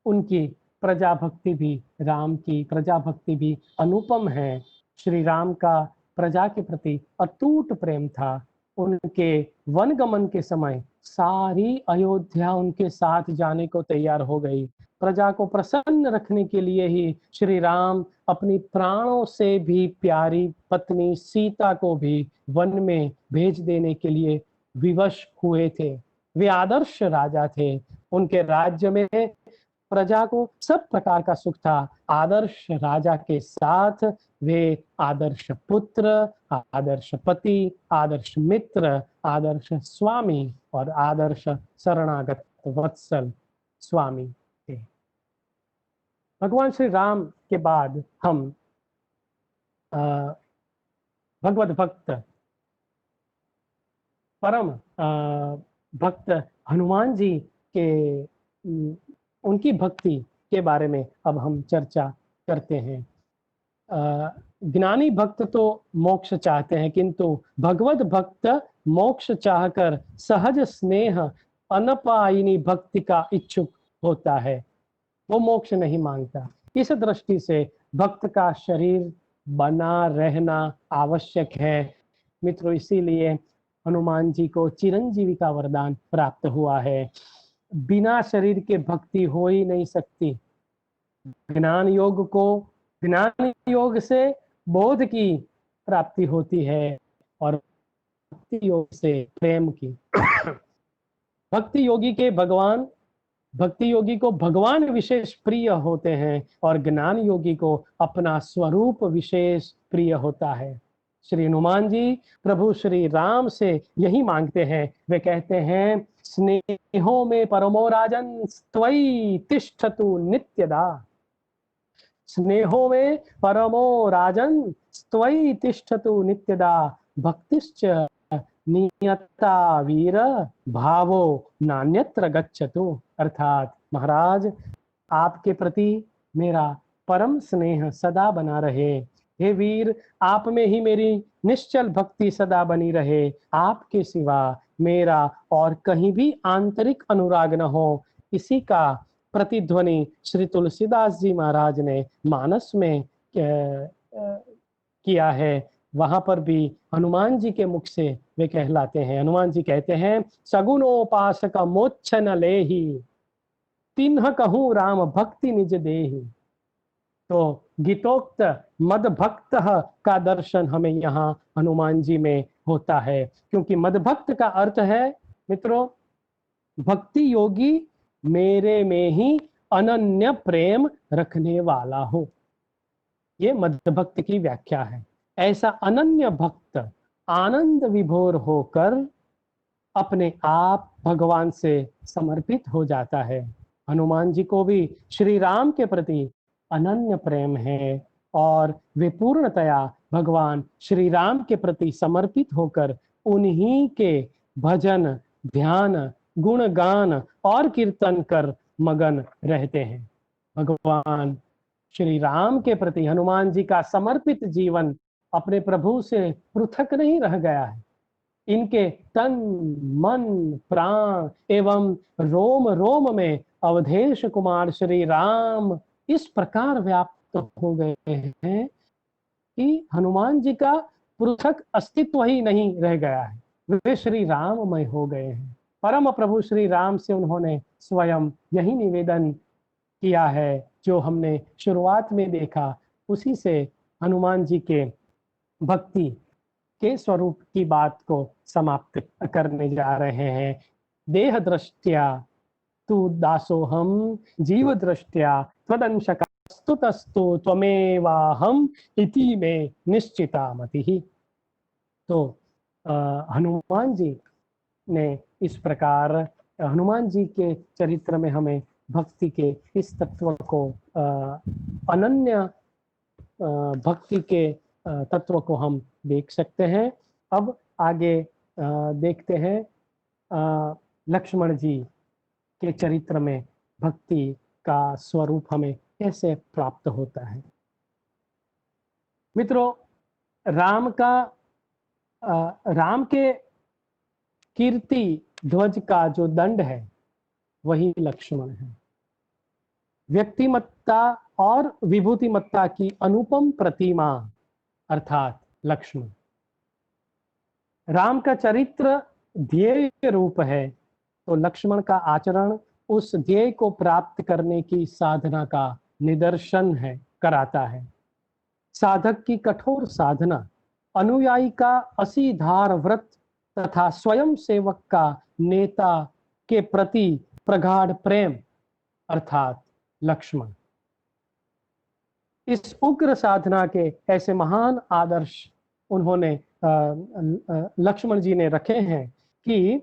उनकी प्रजा भक्ति भी, राम की प्रजा भक्ति भी अनुपम है। श्री राम का प्रजा के प्रति अटूट प्रेम था। उनके वनगमन के समय सारी अयोध्या उनके साथ जाने को तैयार हो गई। प्रजा को प्रसन्न रखने के लिए ही श्री राम अपनी प्राणों से भी प्यारी पत्नी सीता को भी वन में भेज देने के लिए विवश हुए थे। वे आदर्श राजा थे। उनके राज्य में प्रजा को सब प्रकार का सुख था। आदर्श राजा के साथ वे आदर्श पुत्र, आदर्श पति, आदर्श मित्र, आदर्श स्वामी और आदर्श शरणागत वत्सल स्वामी थे। भगवान श्री राम के बाद हम भगवत भक्त परम भक्त हनुमान जी के उनकी भक्ति के बारे में अब हम चर्चा करते हैं। ज्ञानी भक्त तो मोक्ष चाहते हैं, किंतु भगवत भक्त मोक्ष चाहकर सहज स्नेह अनपायिनी भक्ति का इच्छुक होता है। वो मोक्ष नहीं मांगता। इस दृष्टि से भक्त का शरीर बना रहना आवश्यक है। मित्रों, इसीलिए हनुमान जी को चिरंजीवी का वरदान प्राप्त हुआ है। बिना शरीर के भक्ति हो ही नहीं सकती। ज्ञान योग से बोध की प्राप्ति होती है और भक्ति योग से प्रेम की। भक्ति योगी को भगवान विशेष प्रिय होते हैं और ज्ञान योगी को अपना स्वरूप विशेष प्रिय होता है। श्री हनुमान जी प्रभु श्री राम से यही मांगते हैं। वे कहते हैं, स्नेहो में परमो राजन त्वयि तिष्ठतु नित्यदा। स्नेहो में परमो राजन त्वयि तिष्ठतु नित्यदा। भक्तिश्च नियता वीर भावो नान्यत्र गच्छतु। अर्थात महाराज, आपके प्रति मेरा परम स्नेह सदा बना रहे। हे वीर, आप में ही मेरी निश्चल भक्ति सदा बनी रहे। आपके सिवा मेरा और कहीं भी आंतरिक अनुराग न हो। इसी का प्रतिध्वनि श्री तुलसीदास जी महाराज ने मानस में किया है। वहां पर भी हनुमान जी के मुख से वे कहलाते हैं। हनुमान जी कहते हैं, सगुणोपासक मोक्ष न लेहि, तिन्ह कहूँ राम भक्ति निज देहि। तो गीतोक्त मद भक्त का दर्शन हमें यहाँ हनुमान जी में होता है, क्योंकि मद भक्त का अर्थ है मित्रों, भक्ति योगी मेरे में ही अनन्य प्रेम रखने वाला हो। ये मद भक्त की व्याख्या है। ऐसा अनन्य भक्त आनंद विभोर होकर अपने आप भगवान से समर्पित हो जाता है। हनुमान जी को भी श्री राम के प्रति अनन्य प्रेम है और वे पूर्णतया भगवान श्री राम के प्रति समर्पित होकर उन्हीं के भजन, ध्यान, गुणगान और कीर्तन कर मगन रहते हैं। भगवान श्री राम के प्रति हनुमान जी का समर्पित जीवन अपने प्रभु से पृथक नहीं रह गया है। इनके तन, मन, प्राण एवं रोम रोम में अवधेश कुमार श्री राम इस प्रकार व्याप्त हो गए हैं कि हनुमान जी का पृथक अस्तित्व ही नहीं रह गया है। वे श्री राममय हो गए हैं। परम प्रभु श्री राम से उन्होंने स्वयं यही निवेदन किया है जो हमने शुरुआत में देखा। उसी से हनुमान जी के भक्ति के स्वरूप की बात को समाप्त करने जा रहे हैं। देह दृष्टिया तु दासोहम, जीव दृष्टिया त्वदंशकास्तुतस्तु त्वमेवाहम इति में निश्चिता मतिः। तो हनुमान जी ने इस प्रकार, हनुमान जी के चरित्र में हमें भक्ति के इस तत्व को, अनन्य भक्ति के तत्व को हम देख सकते हैं। अब आगे देखते हैं लक्ष्मण जी के चरित्र में भक्ति का स्वरूप हमें कैसे प्राप्त होता है। मित्रों, राम के कीर्ति ध्वज का जो दंड है वही लक्ष्मण है। व्यक्तिमत्ता और विभूतिमत्ता की अनुपम प्रतिमा अर्थात लक्ष्मण। राम का चरित्र ध्येय रूप है, तो लक्ष्मण का आचरण उस ध्येय को प्राप्त करने की साधना का निदर्शन है, कराता है। साधक की कठोर साधना, अनुयायी का असीधार व्रत तथा स्वयं सेवक का नेता के प्रति प्रगाढ़ प्रेम अर्थात लक्ष्मण। इस उग्र साधना के ऐसे महान आदर्श उन्होंने लक्ष्मण जी ने रखे हैं कि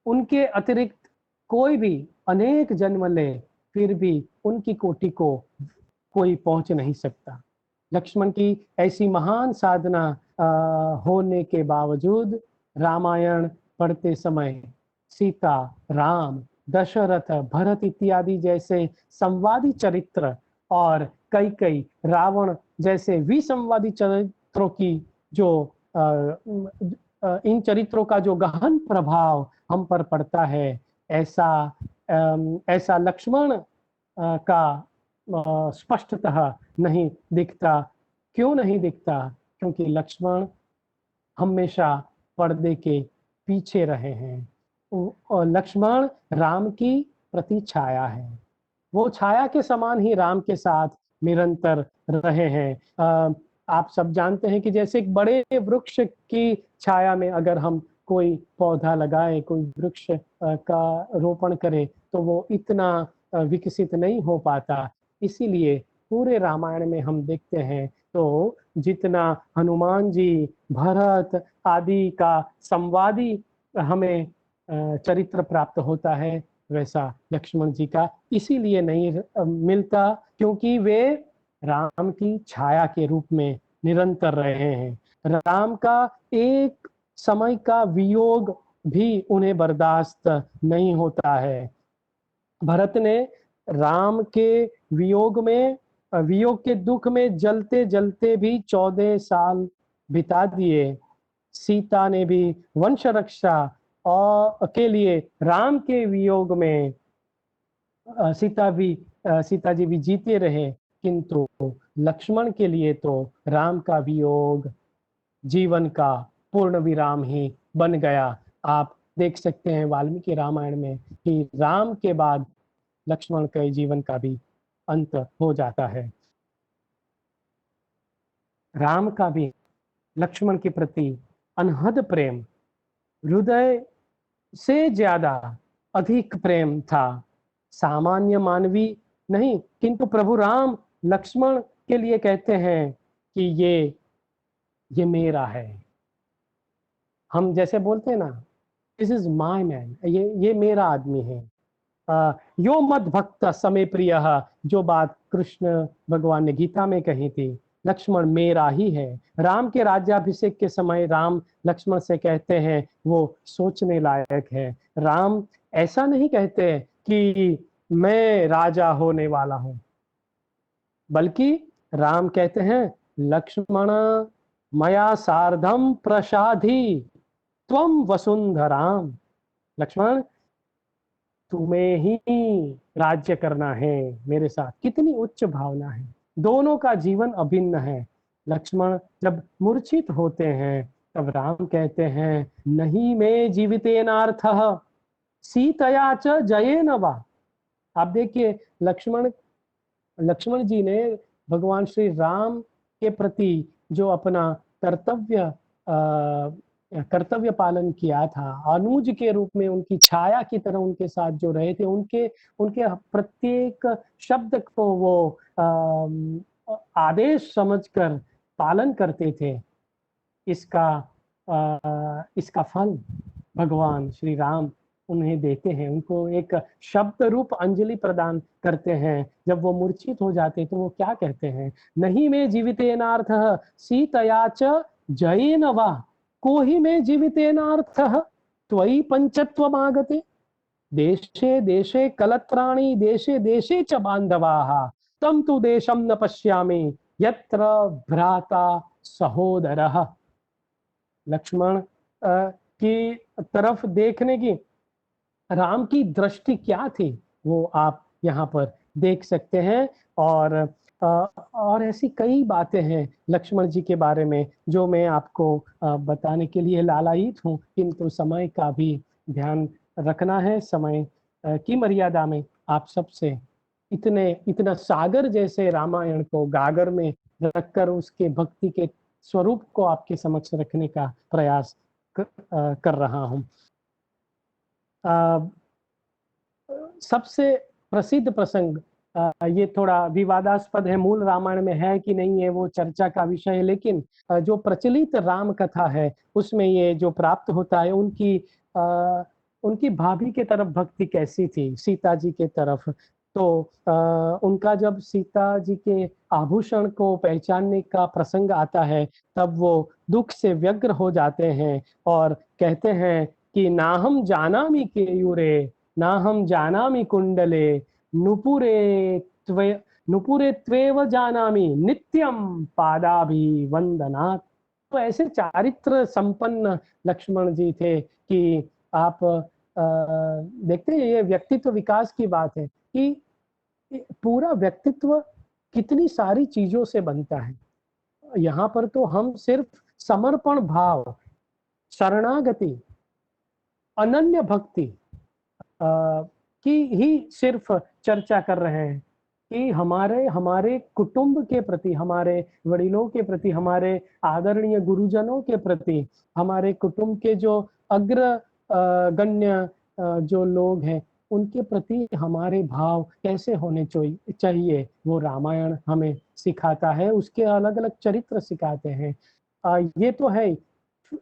उनके अतिरिक्त कोई भी अनेक जन्म ले फिर भी उनकी कोटि को कोई पहुंच नहीं सकता। लक्ष्मण की ऐसी महान साधना होने के बावजूद रामायण पढ़ते समय सीता, राम, दशरथ, भरत इत्यादि जैसे संवादी चरित्र और कई रावण जैसे विसंवादी चरित्रों की जो इन चरित्रों का जो गहन प्रभाव हम पर पड़ता है, ऐसा लक्ष्मण का स्पष्टतः नहीं दिखता। क्यों नहीं दिखता? क्योंकि लक्ष्मण हमेशा पर्दे के पीछे रहे हैं। और लक्ष्मण राम की प्रति छाया है, वो छाया के समान ही राम के साथ निरंतर रहे हैं। आप सब जानते हैं कि जैसे एक बड़े वृक्ष की छाया में अगर हम कोई पौधा लगाए, कोई वृक्ष का रोपण करें, तो वो इतना विकसित नहीं हो पाता। इसीलिए पूरे रामायण में हम देखते हैं तो जितना हनुमान जी, भरत आदि का संवादी हमें चरित्र प्राप्त होता है, वैसा लक्ष्मण जी का इसीलिए नहीं मिलता क्योंकि वे राम की छाया के रूप में निरंतर रहे हैं। राम का एक समय का वियोग भी उन्हें बर्दाश्त नहीं होता है। भरत ने राम के वियोग के दुख में जलते जलते भी 14 साल बिता दिए। सीता ने भी वंश रक्षा और के लिए राम के वियोग में सीता जी भी जीते रहे, किंतु लक्ष्मण के लिए तो राम का वियोग जीवन का पूर्ण विराम ही बन गया। आप देख सकते हैं वाल्मीकि रामायण में कि राम के बाद लक्ष्मण के जीवन का भी अंत हो जाता है। राम का भी लक्ष्मण के प्रति अनहद प्रेम, हृदय से ज्यादा अधिक प्रेम था। सामान्य मानवी नहीं, किंतु प्रभु राम लक्ष्मण के लिए कहते हैं कि ये मेरा है। हम जैसे बोलते हैं ना, दिस इज माय मैन, ये मेरा आदमी है। यो मद भक्त समय प्रिय, जो बात कृष्ण भगवान ने गीता में कही थी, लक्ष्मण मेरा ही है। राम के राज्याभिषेक के समय राम लक्ष्मण से कहते हैं, वो सोचने लायक है। राम ऐसा नहीं कहते कि मैं राजा होने वाला हूं, बल्कि राम कहते हैं लक्ष्मण मया सार्धम प्रसाधी त्वम वसुंधराम। लक्ष्मण तुम्हें ही राज्य करना है मेरे साथ। कितनी उच्च भावना है, दोनों का जीवन अभिन्न है। लक्ष्मण जब मूर्छित होते हैं तब राम कहते हैं नहीं मैं जीवितेनार्थः सीतया च जयेन वा। आप देखिए लक्ष्मण जी ने भगवान श्री राम के प्रति जो अपना कर्तव्य पालन किया था, अनुज के रूप में उनकी छाया की तरह उनके साथ जो रहे थे, उनके प्रत्येक शब्द को वो आदेश समझकर पालन करते थे। इसका फल भगवान श्री राम उन्हें देते हैं, उनको एक शब्द रूप अंजलि प्रदान करते हैं। जब वो मूर्छित हो जाते तो वो क्या कहते हैं, नहीं मैं जीवितेनार्थः सीतया च जयेन वा कोहि में जीवितेनार्थः त्वयि पंचत्वमागते देशे देशे कलत्राणि देशे देशे च बांधवाः तम तु देशम न पश्यामि यत्र भ्राता सहोदरः। लक्ष्मण की तरफ देखने की राम की दृष्टि क्या थी वो आप यहाँ पर देख सकते हैं। और और ऐसी कई बातें हैं लक्ष्मण जी के बारे में जो मैं आपको बताने के लिए लालायित हूँ, किंतु समय का भी ध्यान रखना है। समय की मर्यादा में आप सबसे इतना सागर जैसे रामायण को गागर में रखकर उसके भक्ति के स्वरूप को आपके समक्ष रखने का प्रयास कर रहा हूँ। सबसे प्रसिद्ध प्रसंग, ये थोड़ा विवादास्पद है, मूल रामायण में है कि नहीं है वो चर्चा का विषय है, लेकिन जो प्रचलित राम कथा है उसमें ये जो प्राप्त होता है, उनकी भाभी के तरफ भक्ति कैसी थी, सीता जी के तरफ। तो उनका जब सीता जी के आभूषण को पहचानने का प्रसंग आता है, तब वो दुख से व्यग्र हो जाते हैं और कहते हैं कि ना हम जानामि केयूरे, ना हम जानामि कुंडले, नुपुरे त्वे नुपुरे त्वेव जानामि नित्यम पादाभि वंदनात्। तो ऐसे चारित्र संपन्न लक्ष्मण जी थे कि आप देखते हैं, ये व्यक्तित्व विकास की बात है कि पूरा व्यक्तित्व कितनी सारी चीजों से बनता है। यहाँ पर तो हम सिर्फ समर्पण भाव, शरणागति, अनन्य भक्ति की ही सिर्फ चर्चा कर रहे हैं कि हमारे हमारे कुटुंब के प्रति, हमारे वडिलों के प्रति, हमारे आदरणीय गुरुजनों के प्रति, हमारे कुटुंब के जो अग्र गण्य जो लोग हैं, उनके प्रति हमारे भाव कैसे होने चाहिए, वो रामायण हमें सिखाता है, उसके अलग अलग चरित्र सिखाते हैं। ये तो है।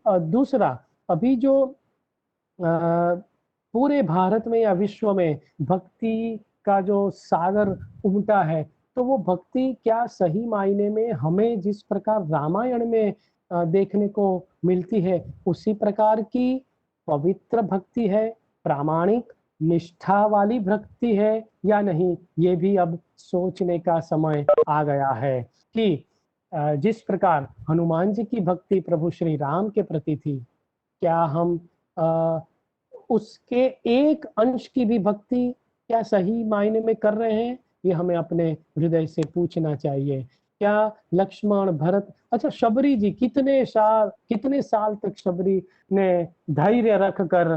दूसरा, अभी जो पूरे भारत में या विश्व में भक्ति का जो सागर उमटा है, तो वो भक्ति क्या सही मायने में हमें जिस प्रकार रामायण में देखने को मिलती है, उसी प्रकार की पवित्र भक्ति है, प्रामाणिक निष्ठा वाली भक्ति है या नहीं, ये भी अब सोचने का समय आ गया है कि जिस प्रकार हनुमान जी की भक्ति प्रभु श्री राम के प्रति थी, क्या हम उसके एक अंश की भी भक्ति क्या सही मायने में कर रहे हैं, ये हमें अपने हृदय से पूछना चाहिए। क्या लक्ष्मण, भरत, अच्छा शबरी जी कितने साल तक शबरी ने धैर्य रखकर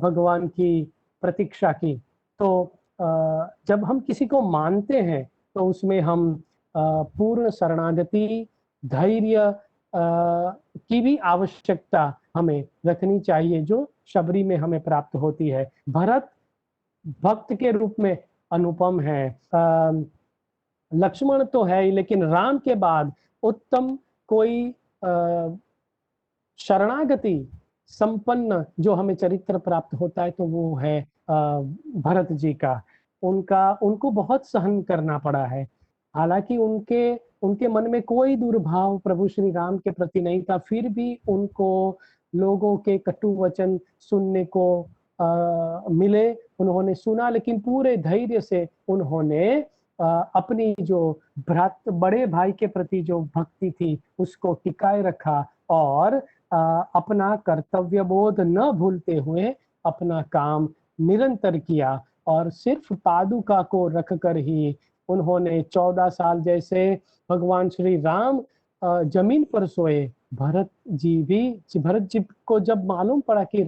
भगवान की प्रतीक्षा की। तो जब हम किसी को मानते हैं तो उसमें हम पूर्ण शरणागति, धैर्य की भी आवश्यकता हमें रखनी चाहिए, जो शबरी में हमें प्राप्त होती है। भरत भक्त के रूप में अनुपम है, लक्ष्मण तो है ही, लेकिन राम के बाद उत्तम कोई शरणागति संपन्न जो हमें चरित्र प्राप्त होता है, तो वो है भरत जी का। उनको बहुत सहन करना पड़ा है। हालांकि उनके मन में कोई दुर्भाव प्रभु श्री राम के प्रति नहीं था, फिर भी उनको लोगों के कटु वचन सुनने को मिले। उन्होंने सुना, लेकिन पूरे धैर्य से उन्होंने अपनी जो बड़े भाई के प्रति जो भक्ति थी उसको टिकाए रखा और अपना कर्तव्य बोध न भूलते हुए अपना काम निरंतर किया। और सिर्फ पादुका को रखकर ही उन्होंने 14 साल जैसे भगवान श्री राम जमीन पर सोए, भरत जी को जब मालूम पड़ा कि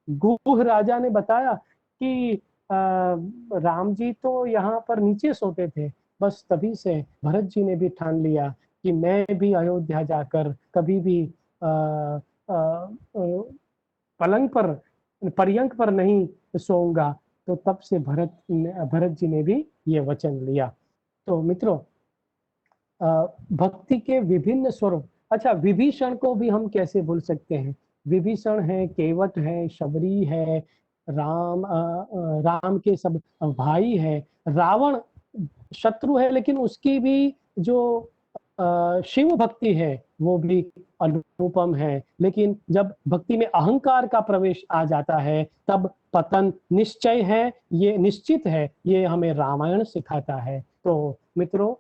गुह राजा ने बताया कि राम जी तो यहाँ पर नीचे सोते थे, बस तभी से भरत जी ने भी ठान लिया कि मैं भी अयोध्या जाकर कभी भी पर्यंक पर नहीं सोऊंगा। तो तब से भरत जी ने भी ये वचन लिया। तो मित्रों, भक्ति के विभिन्न स्वरूप, अच्छा विभीषण को भी हम कैसे भूल सकते हैं। विभीषण है, केवट है, शबरी है, राम के सब भाई है, रावण शत्रु है, लेकिन उसकी भी जो शिव भक्ति है वो भी अनुपम है। लेकिन जब भक्ति में अहंकार का प्रवेश आ जाता है तब पतन निश्चय है, ये निश्चित है, ये हमें रामायण सिखाता है। तो मित्रों,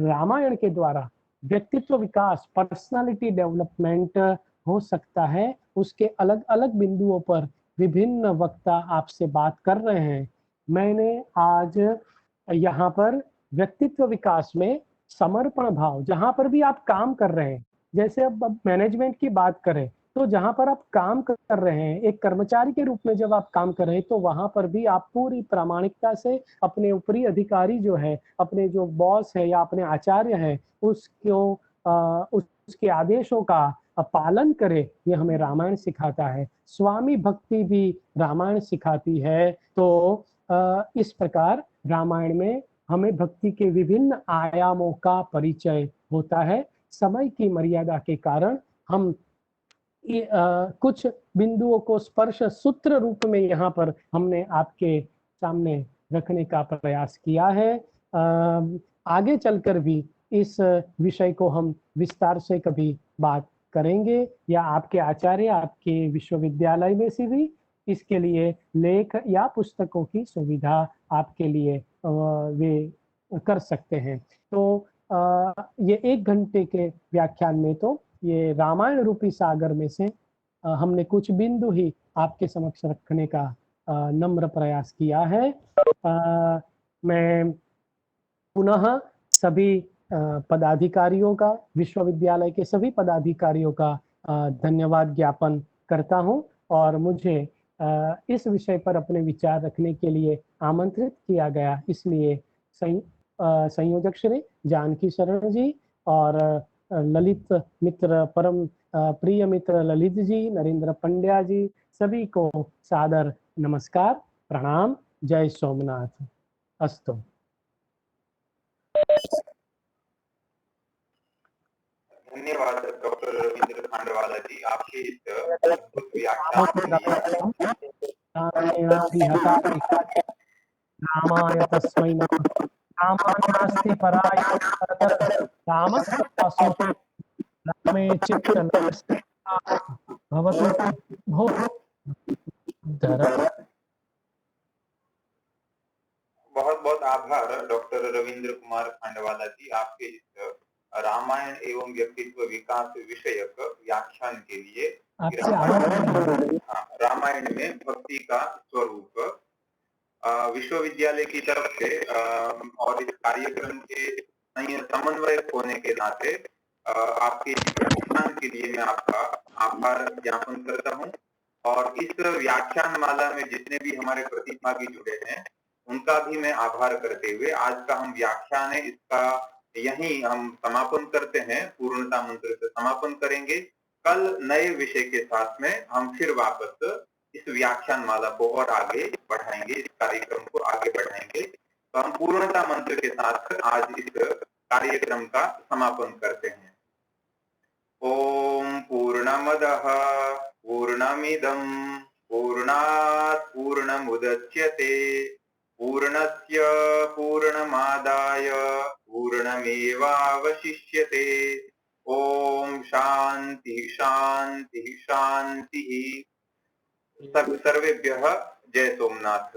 रामायण के द्वारा व्यक्तित्व विकास, पर्सनालिटी डेवलपमेंट हो सकता है। उसके अलग अलग बिंदुओं पर विभिन्न वक्ता आपसे बात कर रहे हैं। मैंने आज यहाँ पर व्यक्तित्व विकास में समर्पण भाव, जहाँ पर भी आप काम कर रहे हैं, जैसे अब मैनेजमेंट की बात करें, तो जहाँ पर आप काम कर रहे हैं, एक कर्मचारी के रूप में जब आप काम कर रहे हैं, तो वहाँ पर भी आप पूरी प्रामाणिकता से अपने ऊपरी अधिकारी जो है, अपने जो बॉस है या अपने आचार्य हैं, उसको उसके आदेशों का पालन करें, ये हमें रामायण सिखाता है। स्वामी भक्ति भी रामायण सिखाती है। तो इस प्रकार रामायण में हमें भक्ति के विभिन्न आयामों का परिचय होता है। समय की मर्यादा के कारण हम कुछ बिंदुओं को स्पर्श सूत्र रूप में यहाँ पर हमने आपके सामने रखने का प्रयास किया है। आगे चलकर भी इस विषय को हम विस्तार से कभी बात करेंगे, या आपके आचार्य आपके विश्वविद्यालय में से भी इसके लिए लेख या पुस्तकों की सुविधा आपके लिए वे कर सकते हैं। तो ये 1 घंटे के व्याख्यान में तो ये रामायण रूपी सागर में से हमने कुछ बिंदु ही आपके समक्ष रखने का नम्र प्रयास किया है। मैं पुनः सभी पदाधिकारियों का, विश्वविद्यालय के सभी पदाधिकारियों का धन्यवाद ज्ञापन करता हूं, और मुझे इस विषय पर अपने विचार रखने के लिए आमंत्रित किया गया, इसलिए संयोजक श्री जानकी शरण जी और ललित मित्र, परम प्रिय मित्र ललित जी, नरेंद्र पंड्या जी, सभी को सादर नमस्कार, प्रणाम, जय सोमनाथ। अस्तु। धन्यवाद डॉक्टर रविंद्र खांडवाला जी, आपके इस अद्भुत व्याख्यान के लिए। रामाय तस्मै नमः। रामाय पराय रामस्तु रामे चित्त भवतु भो धर। बहुत बहुत आभार डॉक्टर रविंद्र कुमार खांडवाला जी, आपके इस रामायण एवं व्यक्तित्व विकास विषयक व्याख्यान के लिए। रामायण में भक्ति का स्वरूप विश्वविद्यालय की तरफ से और इस कार्यक्रम के समन्वयक होने के नाते आपके व्याख्यान के लिए मैं आपका आभार ज्ञापन करता हूं, और इस व्याख्यान माला में जितने भी हमारे प्रतिभागी जुड़े हैं उनका भी मैं आभार करते हुए आज का हम व्याख्यान है इसका यहीं हम समापन करते हैं, पूर्णता मंत्र से समापन करेंगे। कल नए विषय के साथ में हम फिर वापस इस व्याख्यान माला को और आगे बढ़ाएंगे, इस कार्यक्रम को आगे बढ़ाएंगे। तो हम पूर्णता मंत्र के साथ आज इस कार्यक्रम का समापन करते हैं। ओम पूर्णमदः पूर्णमिदं पूर्णात् पूर्णमुदच्यते पूर्णस्य पूर्णमादाय पूर्णमेवावशिष्यते। ओम शांति शांति शांति। सर्वेभ्यः जय सोमनाथ।